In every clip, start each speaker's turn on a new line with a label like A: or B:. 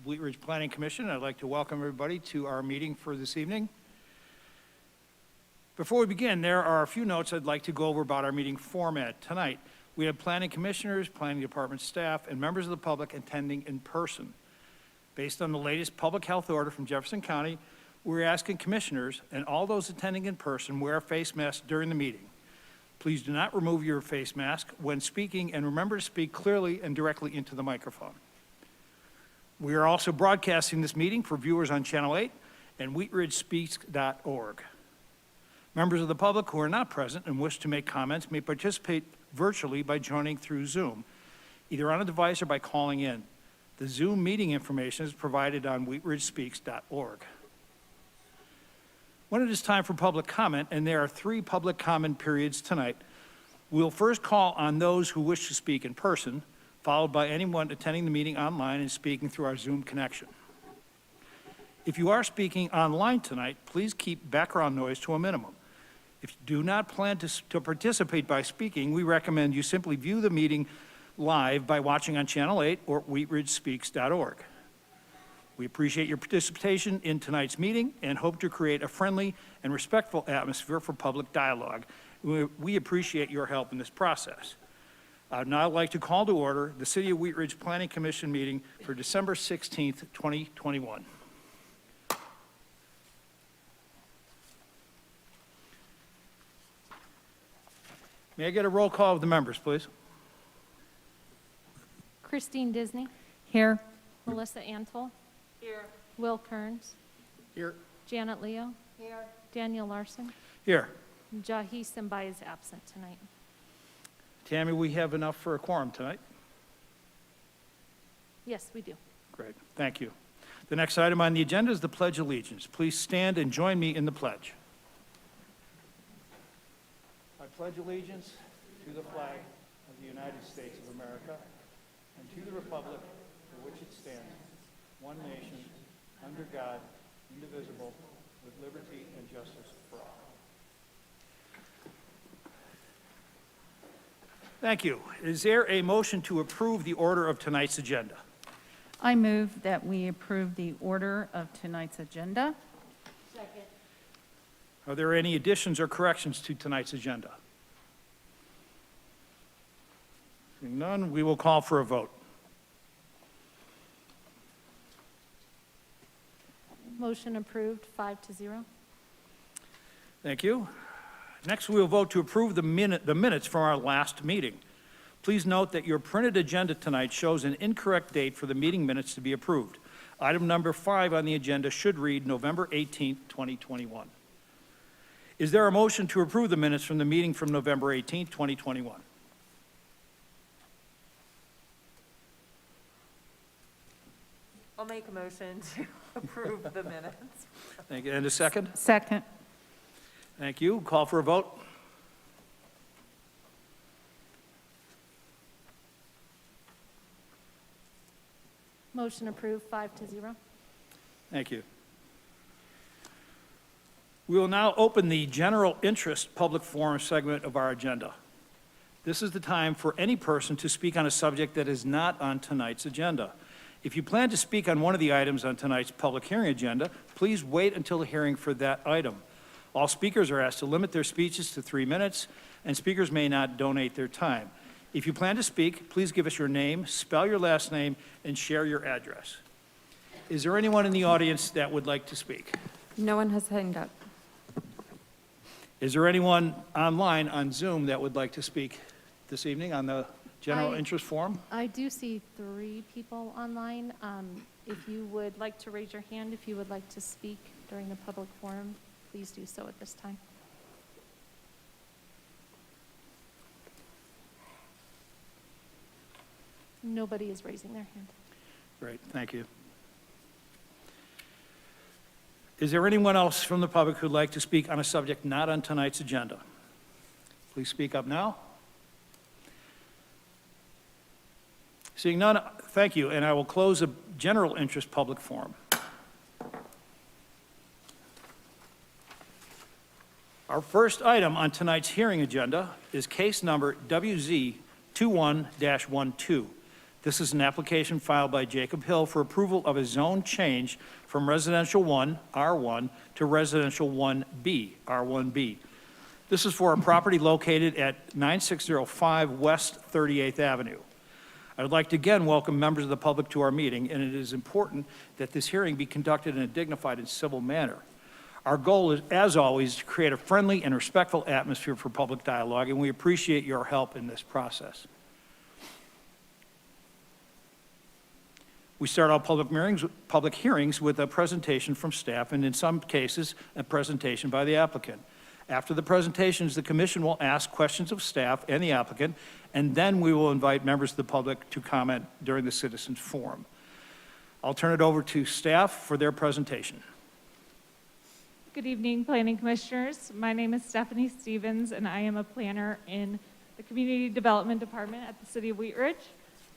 A: Wheatridge Planning Commission. I'd like to welcome everybody to our meeting for this evening. Before we begin, there are a few notes I'd like to go over about our meeting format tonight. We have planning commissioners, planning department staff, and members of the public attending in person. Based on the latest public health order from Jefferson County, we're asking commissioners and all those attending in person wear a face mask during the meeting. Please do not remove your face mask when speaking, and remember to speak clearly and directly into the microphone. We are also broadcasting this meeting for viewers on Channel 8 and wheatridgespeaks.org. Members of the public who are not present and wish to make comments may participate virtually by joining through Zoom, either on a device or by calling in. The Zoom meeting information is provided on wheatridgespeaks.org. When it is time for public comment, and there are 3 public comment periods tonight, we'll first call on those who wish to speak in person, followed by anyone attending the meeting online and speaking through our Zoom connection. If you are speaking online tonight, please keep background noise to a minimum. If you do not plan to participate by speaking, we recommend you simply view the meeting live by watching on Channel 8 or wheatridgespeaks.org. We appreciate your participation in tonight's meeting and hope to create a friendly and respectful atmosphere for public dialogue. We appreciate your help in this process. I'd now like to call to order the City of Wheatridge Planning Commission meeting for December 16th, 2021. May I get a roll call of the members, please?
B: Christine Disney.
C: Here.
B: Melissa Antle.
C: Here.
B: Will Kearns.
A: Here.
B: Janet Leo.
C: Here.
B: Daniel Larson.
A: Here.
B: Jahi Simbai is absent tonight.
A: Tammy, we have enough for a quorum tonight?
B: Yes, we do.
A: Great, thank you. The next item on the agenda is the Pledge of Allegiance. Please stand and join me in the pledge. I pledge allegiance to the flag of the United States of America and to the republic for which it stands, one nation, under God, indivisible, with liberty and justice for all. Thank you. Is there a motion to approve the order of tonight's agenda?
C: I move that we approve the order of tonight's agenda.
B: Second.
A: Are there any additions or corrections to tonight's agenda? Seeing none, we will call for a vote.
B: Motion approved, 5-0.
A: Thank you. Next, we will vote to approve the minutes from our last meeting. Please note that your printed agenda tonight shows an incorrect date for the meeting minutes to be approved. Item number 5 on the agenda should read November 18th, 2021. Is there a motion to approve the minutes from the meeting from November 18th, 2021?
D: I'll make a motion to approve the minutes.
A: Thank you. And a second?
C: Second.
A: Thank you. Call for a vote.
B: Motion approved, 5-0.
A: Thank you. We will now open the general interest public forum segment of our agenda. This is the time for any person to speak on a subject that is not on tonight's agenda. If you plan to speak on one of the items on tonight's public hearing agenda, please wait until the hearing for that item. All speakers are asked to limit their speeches to 3 minutes, and speakers may not donate their time. If you plan to speak, please give us your name, spell your last name, and share your address. Is there anyone in the audience that would like to speak?
E: No one has signed up.
A: Is there anyone online on Zoom that would like to speak this evening on the general interest forum?
B: I do see 3 people online. If you would like to raise your hand, if you would like to speak during the public forum, please do so at this time. Nobody is raising their hand.
A: Great, thank you. Is there anyone else from the public who'd like to speak on a subject not on tonight's agenda? Please speak up now. Seeing none, thank you, and I will close the general interest public forum. Our first item on tonight's hearing agenda is case number WZ 21-12. This is an application filed by Jacob Hill for approval of a zone change from Residential 1, R1, to Residential 1B, R1B. This is for a property located at 9605 West 38th Avenue. I would like to again welcome members of the public to our meeting, and it is important that this hearing be conducted in a dignified and civil manner. Our goal is, as always, to create a friendly and respectful atmosphere for public dialogue, and we appreciate your help in this process. We start our public hearings with a presentation from staff, and in some cases, a presentation by the applicant. After the presentations, the commission will ask questions of staff and the applicant, and then we will invite members of the public to comment during the citizens forum. I'll turn it over to staff for their presentation.
E: Good evening, Planning Commissioners. My name is Stephanie Stevens, and I am a planner in the Community Development Department at the City of Wheatridge.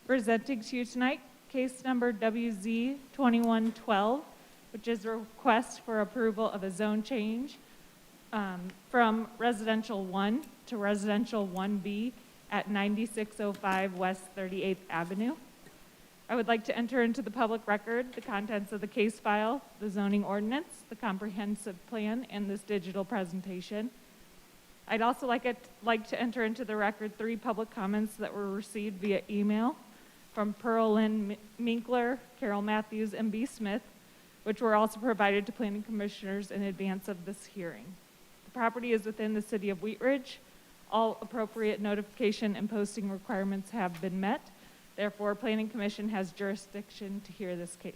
E: Presenting to you tonight, case number WZ 2112, which is a request for approval of a zone change from Residential 1 to Residential 1B at 9605 West 38th Avenue. I would like to enter into the public record the contents of the case file, the zoning ordinance, the comprehensive plan, and this digital presentation. I'd also like to enter into the record 3 public comments that were received via email from Pearl Lynn Minkler, Carol Matthews, and B. Smith, which were also provided to planning commissioners in advance of this hearing. The property is within the City of Wheatridge. All appropriate notification and posting requirements have been met. Therefore, Planning Commission has jurisdiction to hear this case.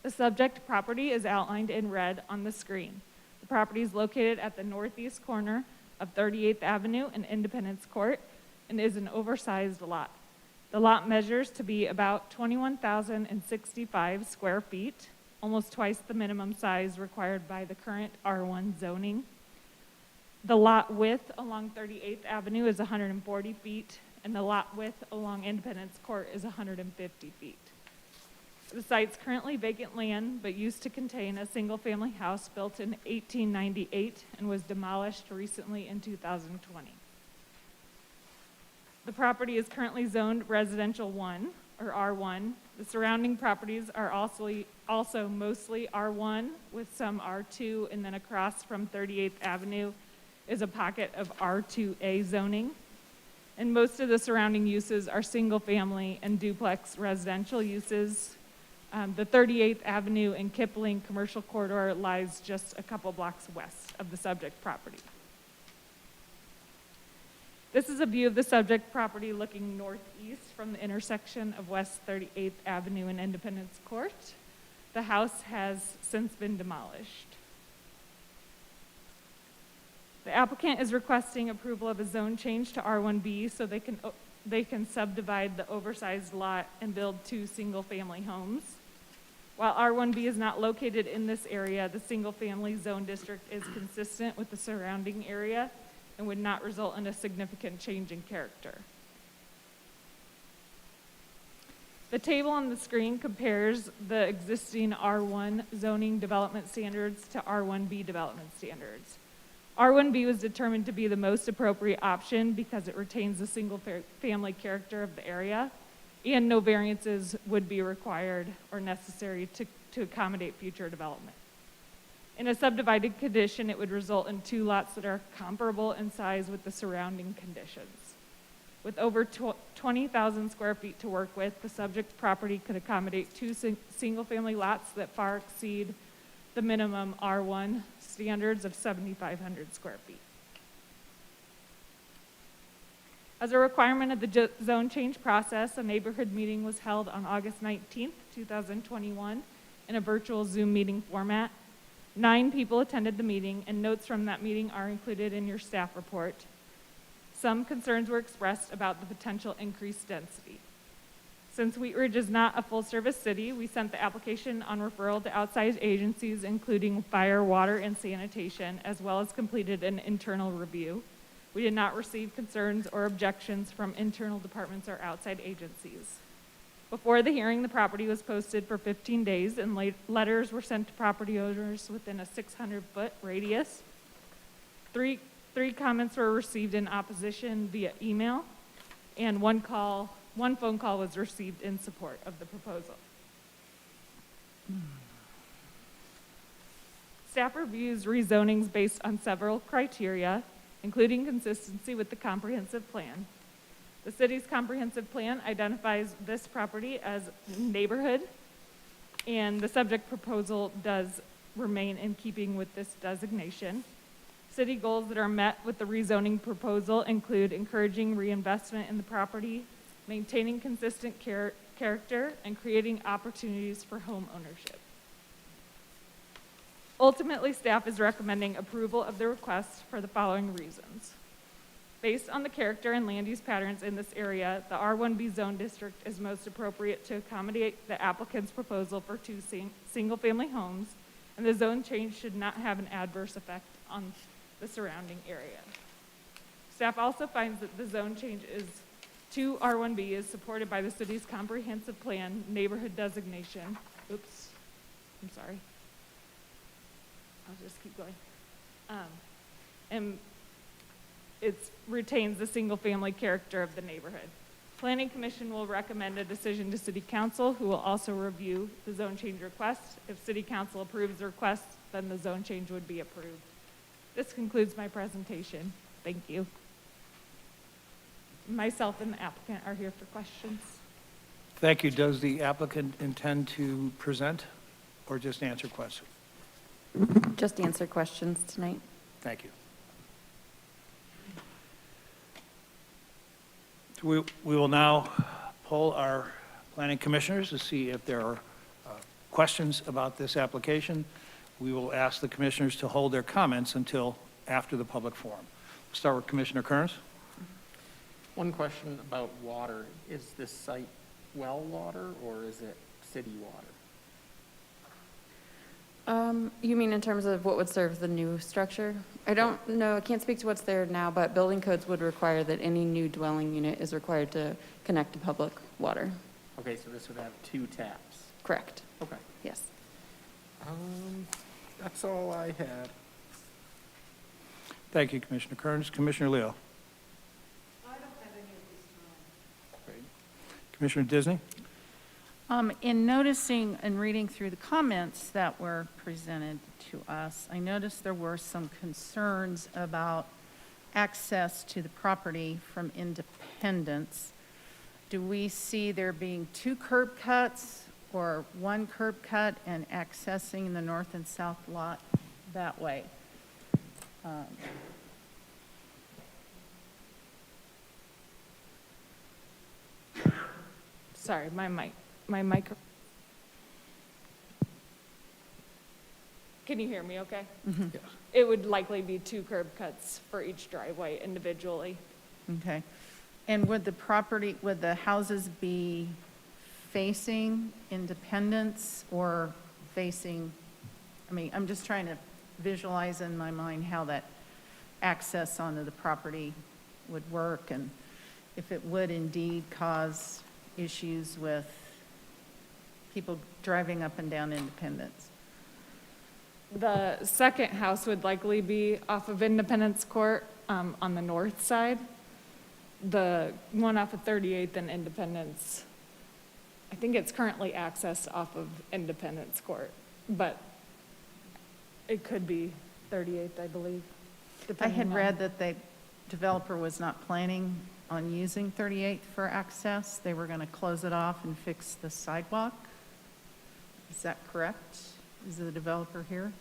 E: The subject property is outlined in red on the screen. The property is located at the northeast corner of 38th Avenue and Independence Court and is an oversized lot. The lot measures to be about 21,065 square feet, almost twice the minimum size required by the current R1 zoning. The lot width along 38th Avenue is 140 feet, and the lot width along Independence Court is 150 feet. The site's currently vacant land, but used to contain a single-family house built in 1898 and was demolished recently in 2020. The property is currently zoned Residential 1, or R1. The surrounding properties are also mostly R1 with some R2, and then across from 38th Avenue is a pocket of R2A zoning. And most of the surrounding uses are single-family and duplex residential uses. The 38th Avenue and Kipling commercial corridor lies just a couple blocks west of the subject property. This is a view of the subject property looking northeast from the intersection of West 38th Avenue and Independence Court. The house has since been demolished. The applicant is requesting approval of a zone change to R1B so they can subdivide the oversized lot and build 2 single-family homes. While R1B is not located in this area, the single-family zone district is consistent with the surrounding area and would not result in a significant change in character. The table on the screen compares the existing R1 zoning development standards to R1B development standards. R1B was determined to be the most appropriate option because it retains the single-family character of the area, and no variances would be required or necessary to accommodate future development. In a subdivided condition, it would result in 2 lots that are comparable in size with the surrounding conditions. With over 20,000 square feet to work with, the subject property could accommodate 2 single-family lots that far exceed the minimum R1 standards of 7,500 square feet. As a requirement of the zone change process, a neighborhood meeting was held on August 19th, 2021 in a virtual Zoom meeting format. 9 people attended the meeting, and notes from that meeting are included in your staff report. Some concerns were expressed about the potential increased density. Since Wheatridge is not a full-service city, we sent the application on referral to outside agencies, including fire, water, and sanitation, as well as completed an internal review. We did not receive concerns or objections from internal departments or outside agencies. Before the hearing, the property was posted for 15 days, and letters were sent to property owners within a 600-foot radius. Three comments were received in opposition via email, and 1 call One phone call was received in support of the proposal. Staff reviews rezonings based on several criteria, including consistency with the comprehensive plan. The city's comprehensive plan identifies this property as neighborhood, and the subject proposal does remain in keeping with this designation. City goals that are met with the rezoning proposal include encouraging reinvestment in the property, maintaining consistent character, and creating opportunities for home ownership. Ultimately, staff is recommending approval of the request for the following reasons. Based on the character and land use patterns in this area, the R1B zone district is most appropriate to accommodate the applicant's proposal for two single-family homes, and the zone change should not have an adverse effect on the surrounding area. Staff also finds that the zone change to R1B is supported by the city's comprehensive plan neighborhood designation. Oops, I'm sorry. I'll just keep going. And it retains the single-family character of the neighborhood. Planning Commission will recommend a decision to City Council, who will also review the zone change request. If City Council approves the request, then the zone change would be approved. This concludes my presentation. Thank you. Myself and the applicant are here for questions.
A: Thank you. Does the applicant intend to present or just answer questions?
F: Just answer questions tonight.
A: Thank you. We will now poll our planning commissioners to see if there are questions about this application. We will ask the commissioners to hold their comments until after the public forum. We'll start with Commissioner Kearns.
G: One question about water. Is this site well water or is it city water?
F: You mean in terms of what would serve the new structure? I don't know, I can't speak to what's there now, but building codes would require that any new dwelling unit is required to connect to public water.
G: Okay, so this would have 2 taps.
F: Correct,
G: Okay.
F: yes.
G: That's all I had.
A: Thank you, Commissioner Kearns. Commissioner Leo.
D: I don't have any at this time.
A: Great. Commissioner Disney.
C: In noticing and reading through the comments that were presented to us, I noticed there were some concerns about access to the property from Independence. Do we see there being 2 curb cuts or 1 curb cut and accessing the north and south lot that way?
E: Sorry, my micro. Can you hear me okay?
A: Yes.
E: It would likely be 2 curb cuts for each driveway individually.
C: Okay. And would the houses be facing Independence or facing, I'm just trying to visualize in my mind how that access onto the property would work and if it would indeed cause issues with people driving up and down Independence.
E: The second house would likely be off of Independence Court on the north side. The one off of 38th and Independence, I think it's currently accessed off of Independence Court, but it could be 38th, I believe.
C: I
E: depending
C: had
E: on-
C: read that the developer was not planning on using 38th for access. They were going to close it off and fix the sidewalk. Is that correct? Is the developer here?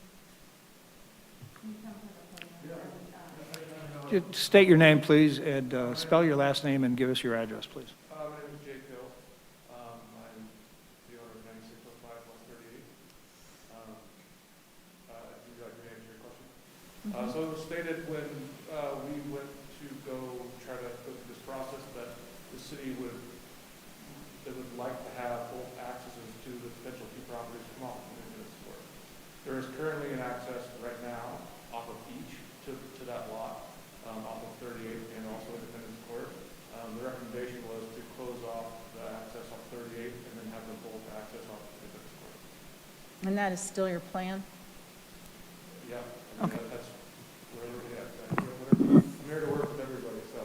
A: State your name, please, and spell your last name and give us your address, please.
H: My name is Jake Hill. I'm the owner of 9605 West 38. Would you like me to answer your question? So it was stated when we went to go try to go through this process that the city would like to have both accesses to the potential 2 properties come off of Independence Court. There is currently an access right now off of each to that lot, off of 38th and also Independence Court. The recommendation was to close off the access off 38th and then have them both access off Independence Court.
C: And that is still your plan?
H: Yeah.
C: Okay.
H: That's where we're at. I'm here to work with everybody, so.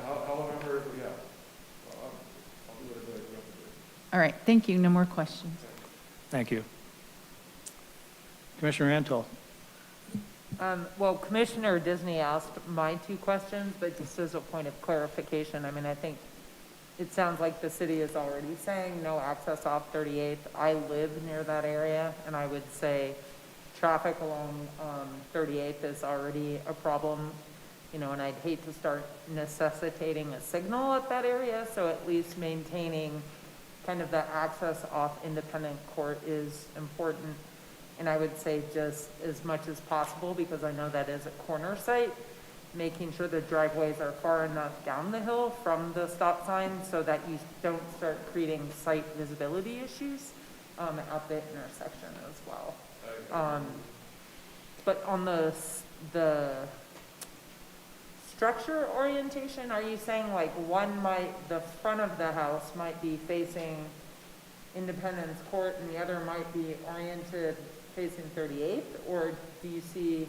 H: However, yeah.
C: All right, thank you. No more questions.
A: Thank you. Commissioner Antal.
D: Well, Commissioner Disney asked my two questions, but just as a point of clarification, I mean, I think it sounds like the city is already saying no access off 38th. I live near that area, and I would say traffic along 38th is already a problem, you know, and I'd hate to start necessitating a signal at that area, so at least maintaining kind of the access off Independent Court is important. And I would say just as much as possible, because I know that is a corner site, making sure the driveways are far enough down the hill from the stop sign so that you don't start creating site visibility issues at the intersection as well. But on the structure orientation, are you saying like the front of the house might be facing Independence Court and the other might be oriented facing 38th? Or do you see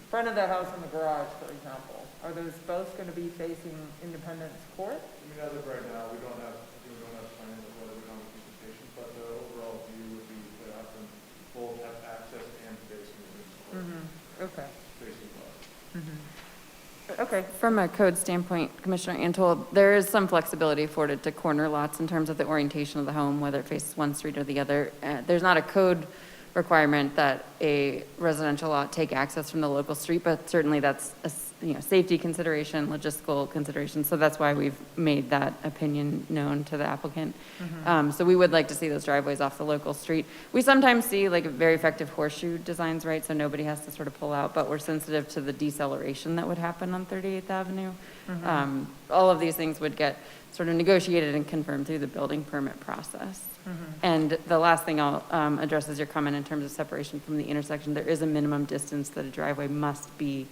D: front of the house and the garage, for example? Are those both going to be facing Independence Court?
H: I mean, as of right now, we don't have plans of whether we're going to presentation, but the overall view would be to have them both have access and facing the court.
D: Okay.
H: Facing us.
D: Okay.
F: From a code standpoint, Commissioner Antle, there is some flexibility afforded to corner lots in terms of the orientation of the home, whether it faces one street or the other. There's not a code requirement that a residential lot take access from the local street, but certainly that's a safety consideration, logistical consideration. So that's why we've made that opinion known to the applicant. So we would like to see those driveways off the local street. We sometimes see like very effective horseshoe designs, right? So nobody has to sort of pull out, but we're sensitive to the deceleration that would happen on 38th Avenue. All of these things would get sort of negotiated and confirmed through the building permit process. And the last thing I'll address is your comment in terms of separation from the intersection. There is a minimum distance that a driveway must be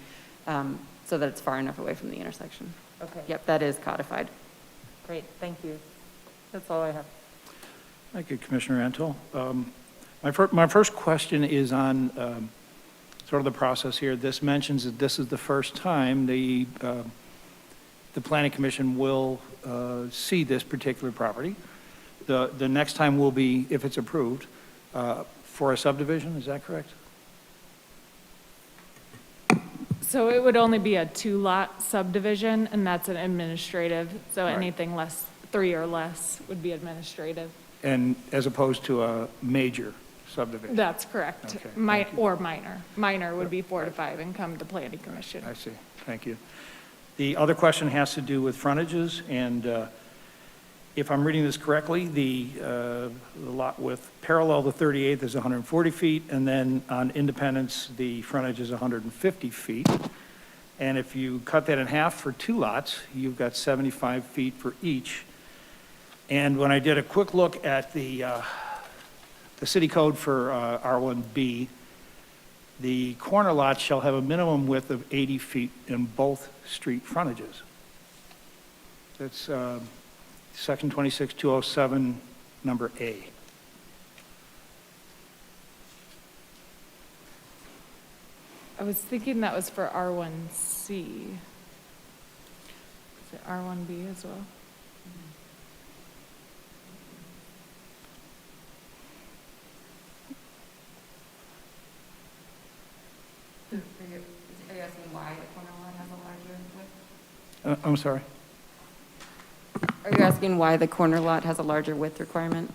F: so that it's far enough away from the intersection.
D: Okay.
F: Yep, that is codified.
D: Great. Thank you. That's all I have.
A: Thank you, Commissioner Antal. My first question is on sort of the process here. This mentions that this is the first time the Planning Commission will see this particular property. The next time will be, if it's approved, for a subdivision, is that correct?
E: So it would only be a 2-lot subdivision, and that's an administrative, so
A: Right.
E: anything less, 3 or less would be administrative.
A: And as opposed to a major subdivision?
E: That's correct.
A: Okay, thank you.
E: Or minor. Minor would be 4 to 5 and come to planning commission.
A: I see, thank you. The other question has to do with frontages, and if I'm reading this correctly, the lot with parallel to 38th is 140 feet, and then on Independence, the frontage is 150 feet. And if you cut that in half for 2 lots, you've got 75 feet for each. And when I did a quick look at the city code for R1B, the corner lots shall have a minimum width of 80 feet in both street frontages. That's Section 26207, number A.
E: I was thinking that was for R1C. Is it R1B as well?
F: Are you asking why the corner lot has a larger width?
A: I'm sorry?
F: Are you asking why the corner lot has a larger width requirement?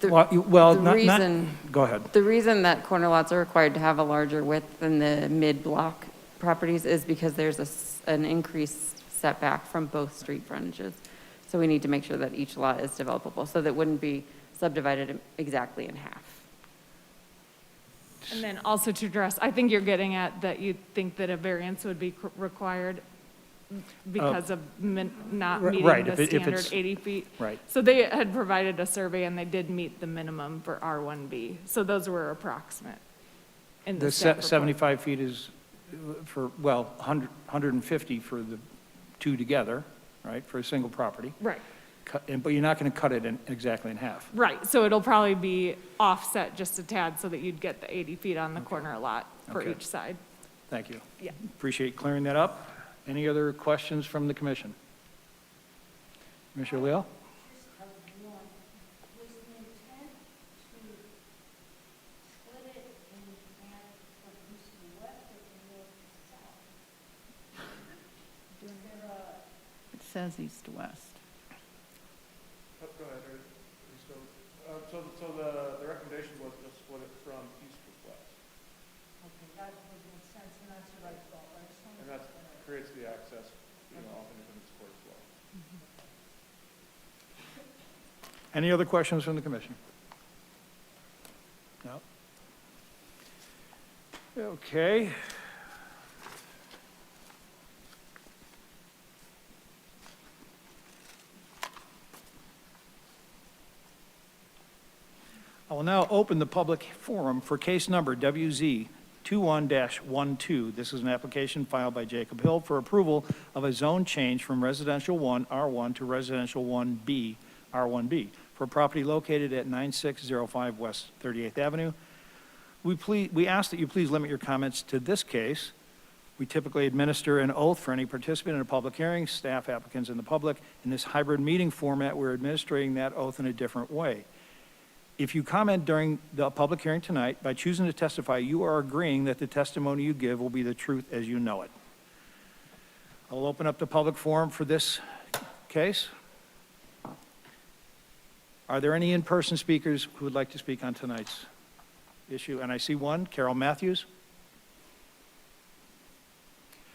A: Well,
F: the
A: not,
F: reason-
A: go ahead.
F: The reason that corner lots are required to have a larger width than the mid-block properties is because there's an increased setback from both street frontages. So we need to make sure that each lot is developable, so that it wouldn't be subdivided exactly in half.
E: And then also to address, I think you're getting at that you think that a variance would be required because of not meeting
A: right,
E: the
A: if
E: standard
A: it's-
E: 80 feet.
A: Right.
E: So they had provided a survey and they did meet the minimum for R1B. So those were approximate in the
A: The
E: staff report.
A: 75 feet is for, well, 150 for the two together, right, for a single property.
E: Right,
A: But you're not going to cut it exactly in half.
E: right. So it'll probably be offset just a tad so that you'd get the 80 feet on the corner lot for
A: Okay.
E: each side.
A: Thank you.
E: Yeah.
A: Appreciate clearing that up. Any other questions from the commission? Commissioner Leal?
C: says east-west.
H: Oh, go ahead, are you still, so the recommendation was to split it from east to west.
I: Okay, that would make sense, and that's what I thought. I just wanted
H: And
I: to-
H: that creates the access, off Independence Court as well.
A: Any other questions from the commission? No? Okay. I will now open the public forum for case number WZ 21-12. This is an application filed by Jacob Hill for approval of a zone change from residential 1 R1 to residential 1B R1B for a property located at 9605 West 38th Avenue. We ask that you please limit your comments to this case. We typically administer an oath for any participant in a public hearing, staff, applicants, and the public. In this hybrid meeting format, we're administering that oath in a different way. If you comment during the public hearing tonight, by choosing to testify, you are agreeing that the testimony you give will be the truth as you know it. I'll open up the public forum for this case. Are there any in-person speakers who would like to speak on tonight's issue? And I see one, Carol Matthews.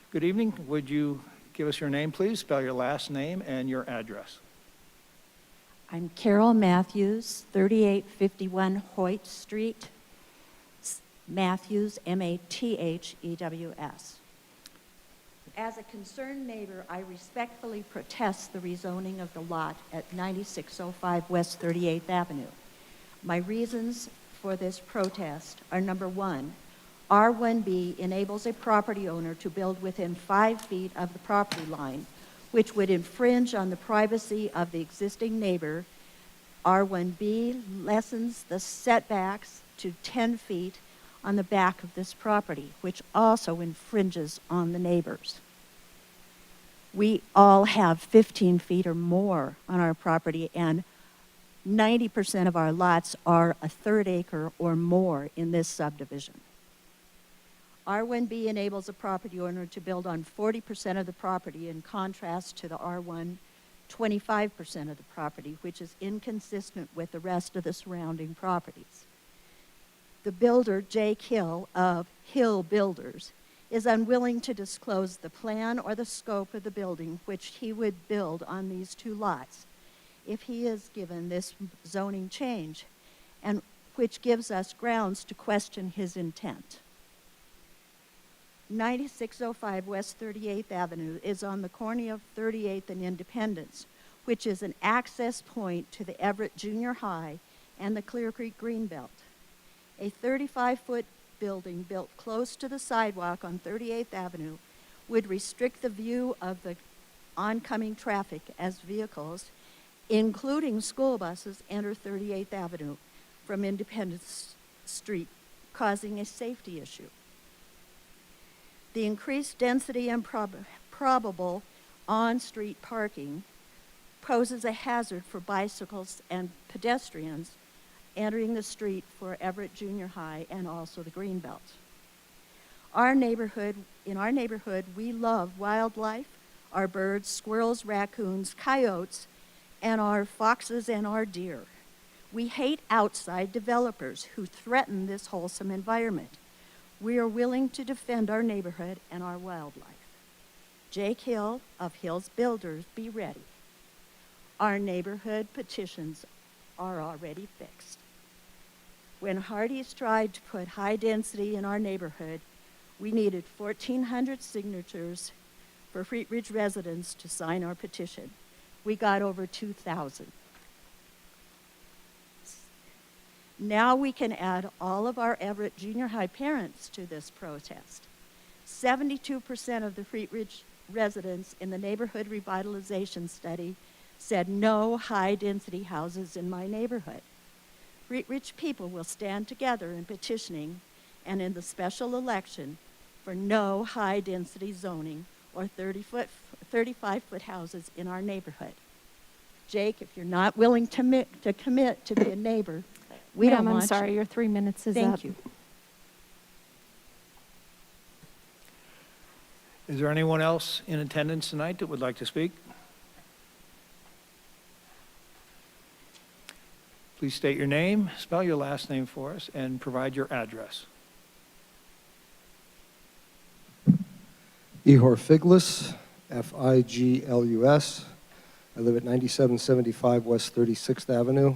A: Good evening. Would you give us your name, please? Spell your last name and your address.
J: I'm Carol Matthews, 3851 Hoyt Street, Matthews, Mathews. As a concerned neighbor, I respectfully protest the rezoning of the lot at 9605 West 38th Avenue. My reasons for this protest are: number one, R1B enables a property owner to build within 5 feet of the property line, which would infringe on the privacy of the existing neighbor. R1B lessens the setbacks to 10 feet on the back of this property, which also infringes on the neighbors. We all have 15 feet or more on our property, and 90% of our lots are a third acre or more in this subdivision. R1B enables a property owner to build on 40% of the property, in contrast to the R1, 25% of the property, which is inconsistent with the rest of the surrounding properties. The builder, Jake Hill of Hill Builders, is unwilling to disclose the plan or the scope of the building which he would build on these two lots if he is given this zoning change, and which gives us grounds to question his intent. 9605 West 38th Avenue is on the corner of 38th and Independence, which is an access point to the Everett Junior High and the Clear Creek Greenbelt. A 35-foot building built close to the sidewalk on 38th Avenue would restrict the view of the oncoming traffic as vehicles, including school buses, enter 38th Avenue from Independence Street, causing a safety issue. The increased density and probable on-street parking poses a hazard for bicycles and pedestrians entering the street for Everett Junior High and also the Greenbelt. In our neighborhood, we love wildlife, our birds, squirrels, raccoons, coyotes, and our foxes and our deer. We hate outside developers who threaten this wholesome environment. We are willing to defend our neighborhood and our wildlife. Jake Hill of Hill's Builders, be ready. Our neighborhood petitions are already fixed. When Hardee's tried to put high density in our neighborhood, we needed 1,400 signatures for Wheatridge residents to sign our petition. We got over 2,000. Now we can add all of our Everett Junior High parents to this protest. 72% of the Wheatridge residents in the neighborhood revitalization study said no high-density houses in my neighborhood. Wheatridge people will stand together in petitioning and in the special election for no high-density zoning or 35-foot houses in our neighborhood. Jake, if you're not willing to commit to be a neighbor, we don't
B: Ma'am,
J: want
B: I'm sorry,
J: you.
B: your 3 minutes is up.
J: Thank you.
A: Is there anyone else in attendance tonight that would like to speak? Please state your name, spell your last name for us, and provide your address.
K: Ihor Figlus, Figlus. I live at 9775 West 36th Avenue.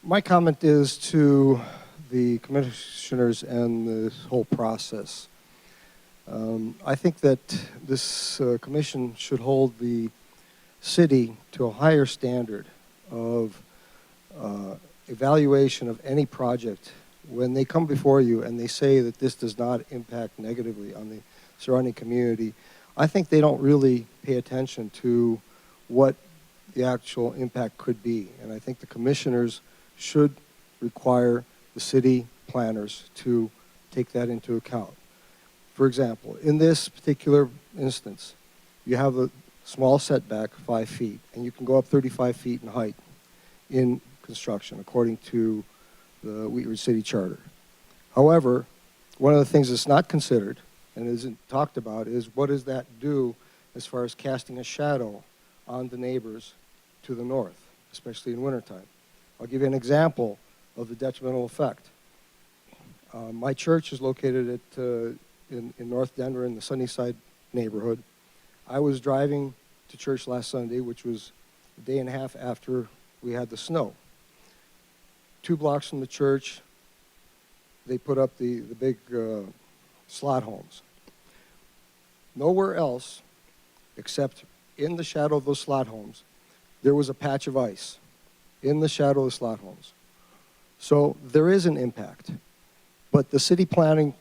K: My comment is to the commissioners and the whole process. I think that this commission should hold the city to a higher standard of evaluation of any project when they come before you and they say that this does not impact negatively on the surrounding community. I think they don't really pay attention to what the actual impact could be. And I think the commissioners should require the city planners to take that into account. For example, in this particular instance, you have a small setback, 5 feet, and you can go up 35 feet in height in construction, according to the Wheatridge City Charter. However, one of the things that's not considered and isn't talked about is what does that do as far as casting a shadow on the neighbors to the north, especially in wintertime. I'll give you an example of the detrimental effect. My church is located in North Denver in the Sunnyside neighborhood. I was driving to church last Sunday, which was a day and a half after we had the snow. 2 blocks from the church, they put up the big slot homes. Nowhere else, except in the shadow of those slot homes, there was a patch of ice in the shadow of the slot homes. So there is an impact, but the city planners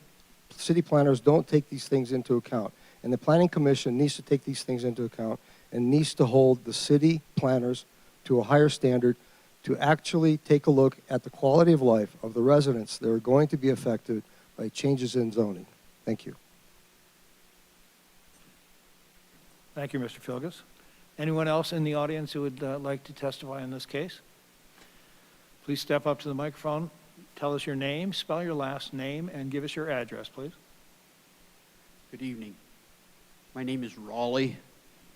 K: don't take these things into account. And the Planning Commission needs to take these things into account and needs to hold the city planners to a higher standard to actually take a look at the quality of life of the residents that are going to be affected by changes in zoning. Thank you.
A: Thank you, Mr. Filgus. Anyone else in the audience who would like to testify in this case? Please step up to the microphone, tell us your name, spell your last name, and give us your address, please.
L: Good evening. My name is Raleigh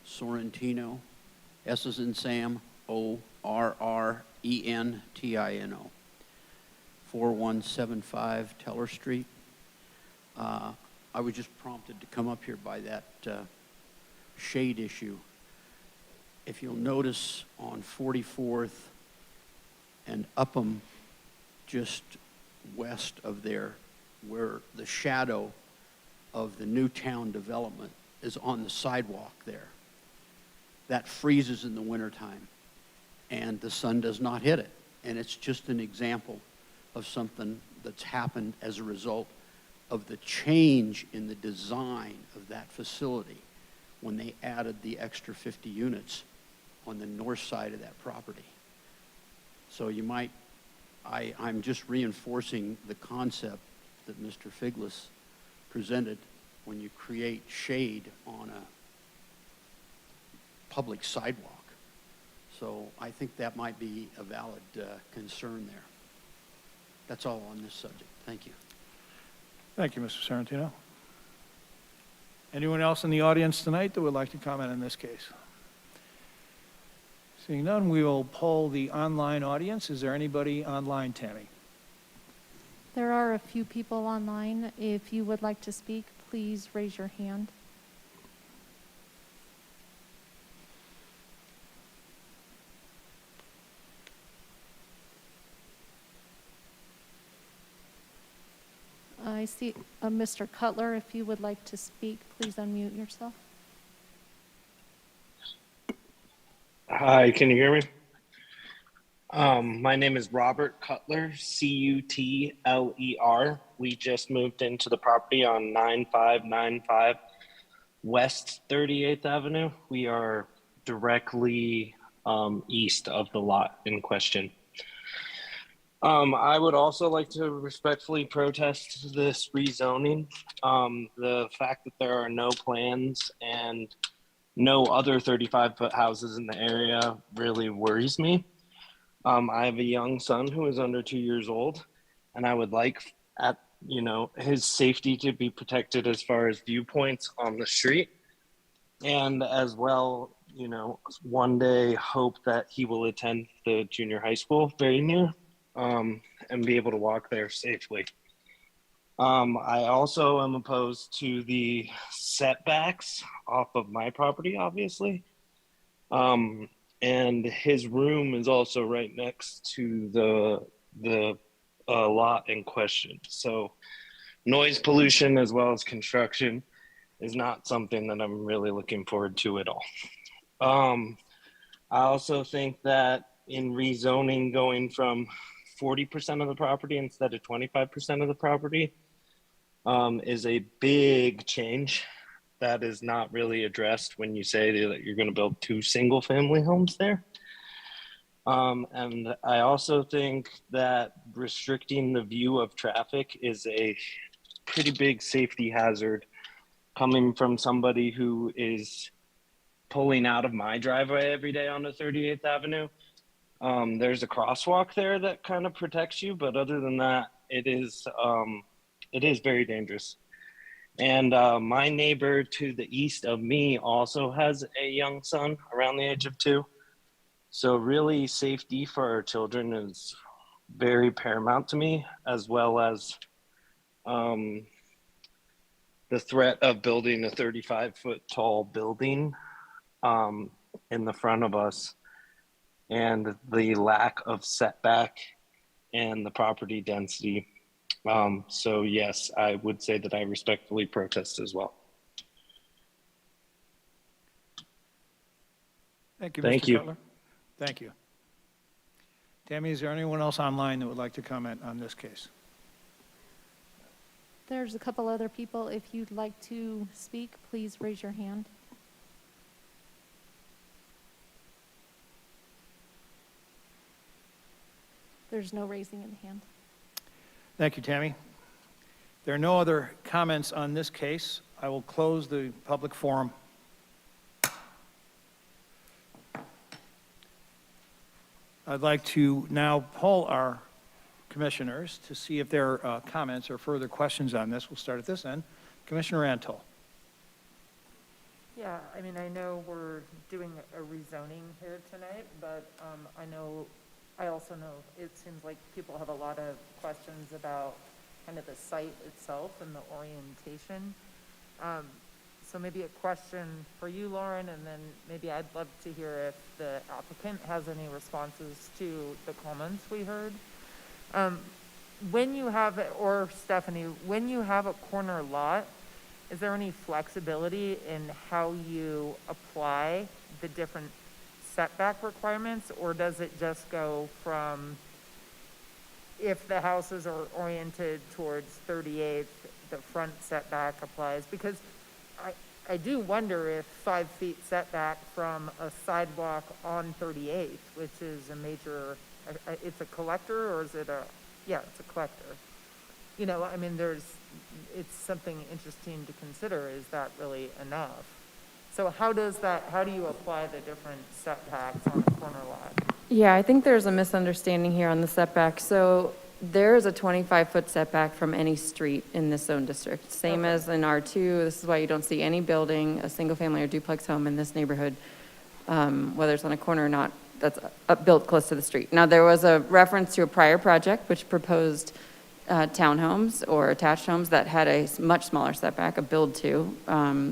L: Sorrentino, S as in Sam, O-R-R-E-N-T-I-N-O, 4175 Teller Street. I was just prompted to come up here by that shade issue. If you'll notice on 44th and Upham, just west of there, where the shadow of the Newtown development is on the sidewalk there. That freezes in the wintertime, and the sun does not hit it. And it's just an example of something that's happened as a result of the change in the design of that facility when they added the extra 50 units on the north side of that property. So you might, I'm just reinforcing the concept that Mr. Figlus presented when you create shade on a public sidewalk. So I think that might be a valid concern there. That's all on this subject. Thank you.
A: Thank you, Mr. Sorrentino. Anyone else in the audience tonight that would like to comment on this case? Seeing none, we will poll the online audience. Is there anybody online, Tammy?
B: There are a few people online. If you would like to speak, please raise your hand. I see Mr. Cutler. If you would like to speak, please unmute yourself.
M: Hi, can you hear me? My name is Robert Cutler, C-U-T-L-E-R. We just moved into the property on 9595 West 38th Avenue. We are directly east of the lot in question. I would also like to respectfully protest this rezoning. The fact that there are no plans and no other 35-foot houses in the area really worries me. I have a young son who is under 2 years old, and I would like his safety to be protected as far as viewpoints on the street. And as well, one day hope that he will attend the junior high school very near, and be able to walk there safely. I also am opposed to the setbacks off of my property, obviously. And his room is also right next to the lot in question. So noise pollution as well as construction is not something that I'm really looking forward to at all. I also think that in rezoning, going from 40% of the property instead of 25% of the property is a big change that is not really addressed when you say that you're going to build 2 single family homes there. And I also think that restricting the view of traffic is a pretty big safety hazard coming from somebody who is pulling out of my driveway every day on the 38th Avenue. There's a crosswalk there that kind of protects you, but other than that, it is very dangerous. And my neighbor to the east of me also has a young son around the age of 2. So really, safety for our children is very paramount to me, as well as the threat of building a 35-foot tall building in the front of us, and the lack of setback and the property density. So yes, I would say that I respectfully protest as well.
A: Thank you,
M: Thank
A: Mr.
M: you.
A: Cutler. Thank you. Tammy, is there anyone else online that would like to comment on this case?
B: There's a couple other people. If you'd like to speak, please raise your hand. There's no raising of the hand.
A: Thank you, Tammy. There are no other comments on this case. I will close the public forum. I'd like to now poll our commissioners to see if there are comments or further questions on this. We'll start at this end. Commissioner Antle.
D: Yeah, I mean, I know we're doing a rezoning here tonight, but I also know it seems like people have a lot of questions about kind of the site itself and the orientation. So maybe a question for you, Lauren, and then maybe I'd love to hear if the applicant has any responses to the comments we heard. When you have, or Stephanie, when you have a corner lot, is there any flexibility in how you apply the different setback requirements, or does it just go from, if the houses are oriented towards 38th, the front setback applies? Because I do wonder if 5 feet setback from a sidewalk on 38th, which is a major, it's a collector, or is it yeah, it's a collector. I mean, it's something interesting to consider. Is that really enough? So how do you apply the different setbacks on a corner lot?
F: Yeah, I think there's a misunderstanding here on the setback. So there is a 25-foot setback from any street in this zone district, same as in R2. This is why you don't see any building, a single-family or duplex home in this neighborhood, whether it's on a corner or not, that's built close to the street. Now, there was a reference to a prior project which proposed townhomes or attached homes that had a much smaller setback, a build-to,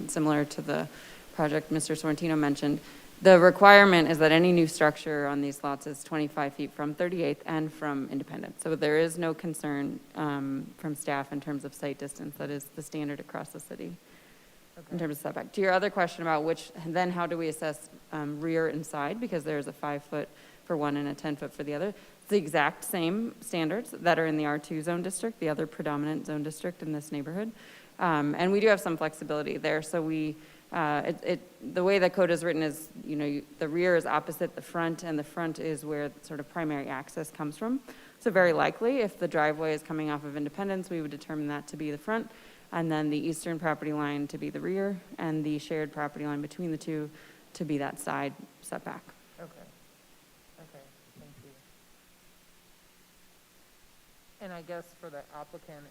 F: similar to the project Mr. Sorrentino mentioned. The requirement is that any new structure on these lots is 25 feet from 38th and from Independence. So there is no concern from staff in terms of site distance. That is the standard across the city in terms of setback. To your other question about then how do we assess rear and side, because there's a 5-foot for one and a 10-foot for the other. It's the exact same standards that are in the R2 zone district, the other predominant zone district in this neighborhood. And we do have some flexibility there. So the way the code is written is, the rear is opposite the front, and the front is where sort of primary access comes from. So very likely, if the driveway is coming off of Independence, we would determine that to be the front, and then the eastern property line to be the rear, and the shared property line between the two to be that side setback.
D: Okay, thank you. And I guess for the applicant,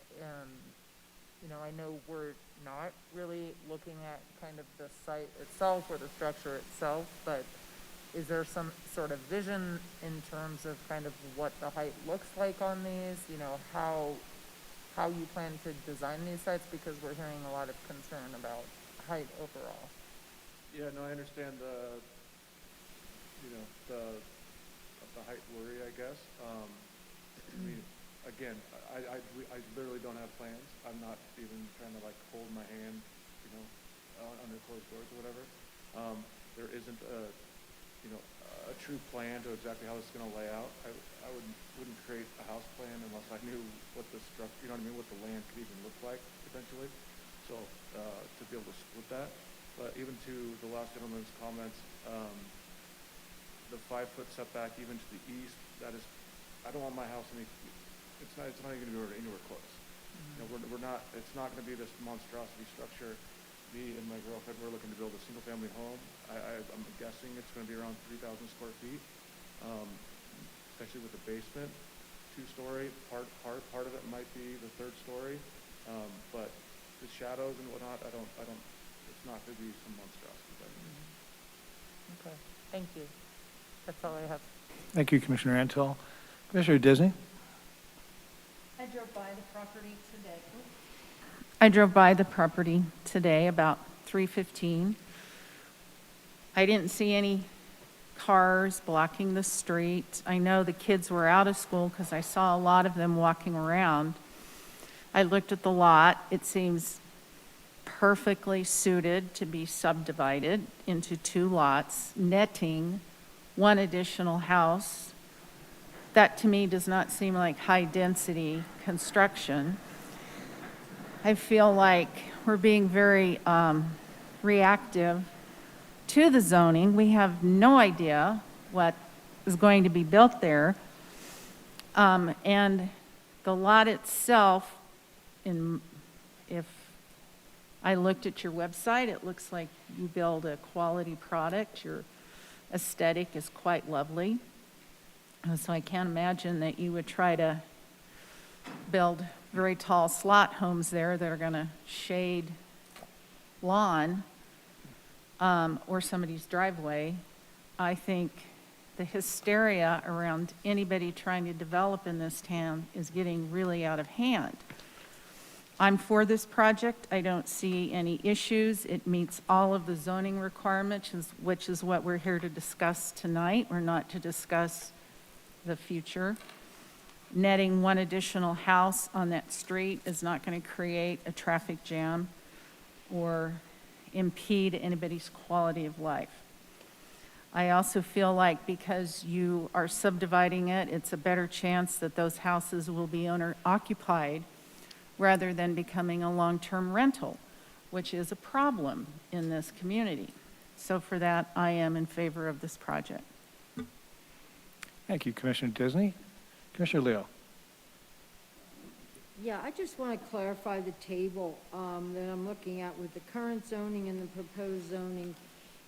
D: you know, I know we're not really looking at kind of the site itself or the structure itself, but is there some sort of vision in terms of kind of what the height looks like on these? You know, how you plan to design these sites, because we're hearing a lot of concern about height overall.
H: Yeah, no, I understand the, you know, the height worry, I guess. I mean, again, I literally don't have plans. I'm not even trying to like hold my hand, you know, under closed doors or whatever. There isn't a true plan to exactly how it's going to lay out. I wouldn't create a house plan unless I knew what the structure, you know what I mean, what the land could even look like potentially. So to be able to split that. But even to the last gentleman's comments, the 5-foot setback even to the east, that is, I don't want my house it's not even going to be anywhere close. You know, we're not, it's not going to be this monstrosity structure. Me and my girlfriend, we're looking to build a single family home. I'm guessing it's going to be around 3,000 square feet, especially with the basement, 2-story. Part of it might be the 3rd story, but the shadows and whatnot, I don't. It's not going to be some monstrosity.
D: Okay, thank you. That's all I have.
A: Thank you, Commissioner Antal. Commissioner Disney?
C: I drove by the property today about 3:15. I didn't see any cars blocking the street. I know the kids were out of school because I saw a lot of them walking around. I looked at the lot. It seems perfectly suited to be subdivided into 2 lots, netting 1 additional house. That to me does not seem like high-density construction. I feel like we're being very reactive to the zoning. We have no idea what is going to be built there. And the lot itself, if I looked at your website, it looks like you build a quality product. Your aesthetic is quite lovely. So I can't imagine that you would try to build very tall slot homes there that are going to shade lawn or somebody's driveway. I think the hysteria around anybody trying to develop in this town is getting really out of hand. I'm for this project. I don't see any issues. It meets all of the zoning requirements, which is what we're here to discuss tonight. We're not to discuss the future. Netting 1 additional house on that street is not going to create a traffic jam or impede anybody's quality of life. I also feel like because you are subdividing it, it's a better chance that those houses will be owner-occupied rather than becoming a long-term rental, which is a problem in this community. So for that, I am in favor of this project.
A: Thank you, Commissioner Disney. Commissioner Leo?
I: Yeah, I just want to clarify the table that I'm looking at with the current zoning and the proposed zoning.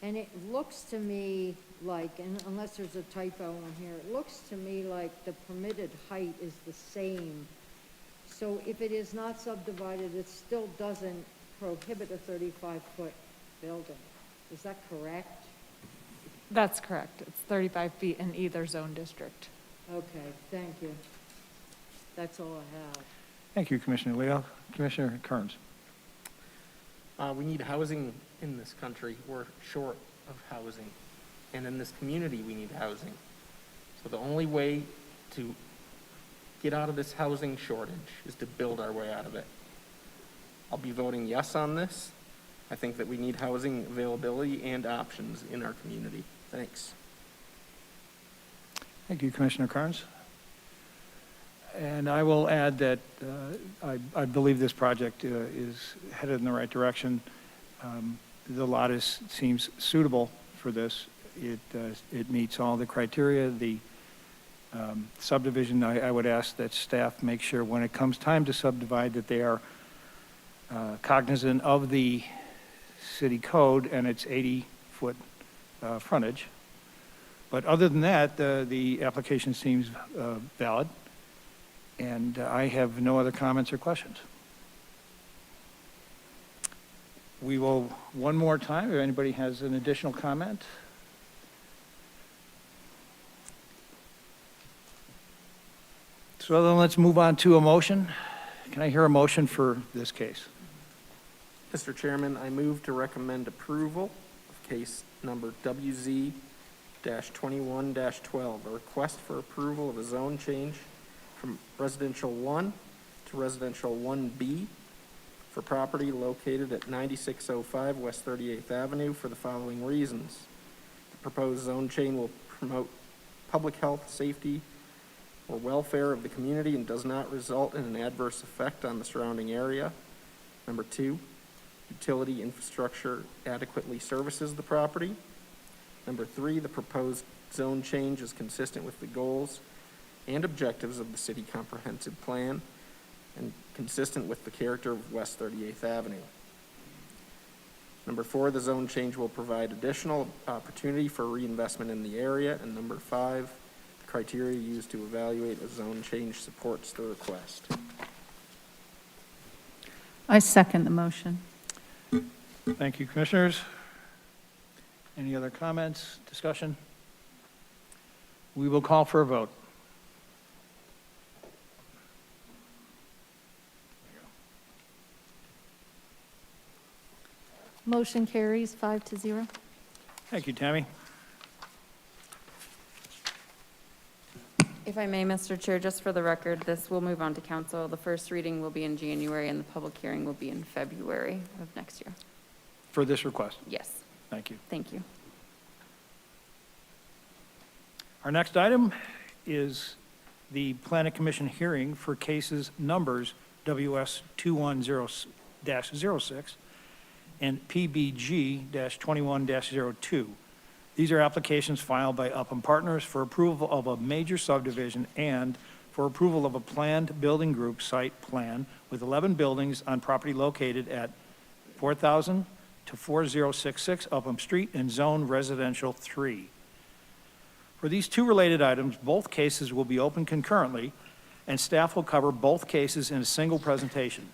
I: And it looks to me like, and unless there's a typo on here, it looks to me like the permitted height is the same. So if it is not subdivided, it still doesn't prohibit a 35-foot building. Is that correct?
E: That's correct. It's 35 feet in either zone district.
I: Okay, thank you. That's all I have.
A: Thank you, Commissioner Leo. Commissioner Kearns?
G: We need housing in this country. We're short of housing. And in this community, we need housing. So the only way to get out of this housing shortage is to build our way out of it. I'll be voting yes on this. I think that we need housing availability and options in our community. Thanks.
A: Thank you, Commissioner Kearns. And I will add that I believe this project is headed in the right direction. The lot seems suitable for this. It meets all the criteria. The subdivision, I would ask that staff make sure when it comes time to subdivide that they are cognizant of the city code and its 80-foot frontage. But other than that, the application seems valid, and I have no other comments or questions. We will, one more time, if anybody has an additional comment. So then let's move on to a motion. Can I hear a motion for this case?
G: Mr. Chairman, I move to recommend approval of case number WZ-21-12, a request for approval of a zone change from residential 1 to residential 1B for property located at 9605 West 38th Avenue for the following reasons. The proposed zone change will promote public health, safety, or welfare of the community and does not result in an adverse effect on the surrounding area. Number 2, utility infrastructure adequately services the property. Number 3, the proposed zone change is consistent with the goals and objectives of the city comprehensive plan and consistent with the character of West 38th Avenue. Number 4, the zone change will provide additional opportunity for reinvestment in the area. And number 5, the criteria used to evaluate a zone change supports the request.
C: I second the motion.
A: Thank you, Commissioners. Any other comments, discussion? We will call for a vote.
B: Motion carries 5-0.
A: Thank you, Tammy.
F: If I may, Mr. Chair, just for the record, this will move on to council. The first reading will be in January and the public hearing will be in February of next year.
A: For this request.
F: Yes,
A: Thank you.
F: thank you.
A: Our next item is the Planning Commission hearing for cases numbers WS 210-06 and PBG-21-02. These are applications filed by Upham Partners for approval of a major subdivision and for approval of a planned building group site plan with 11 buildings on property located at 4000 to 4066 Upham Street in Zone Residential 3. For these two related items, both cases will be open concurrently, and staff will cover both cases in a single presentation.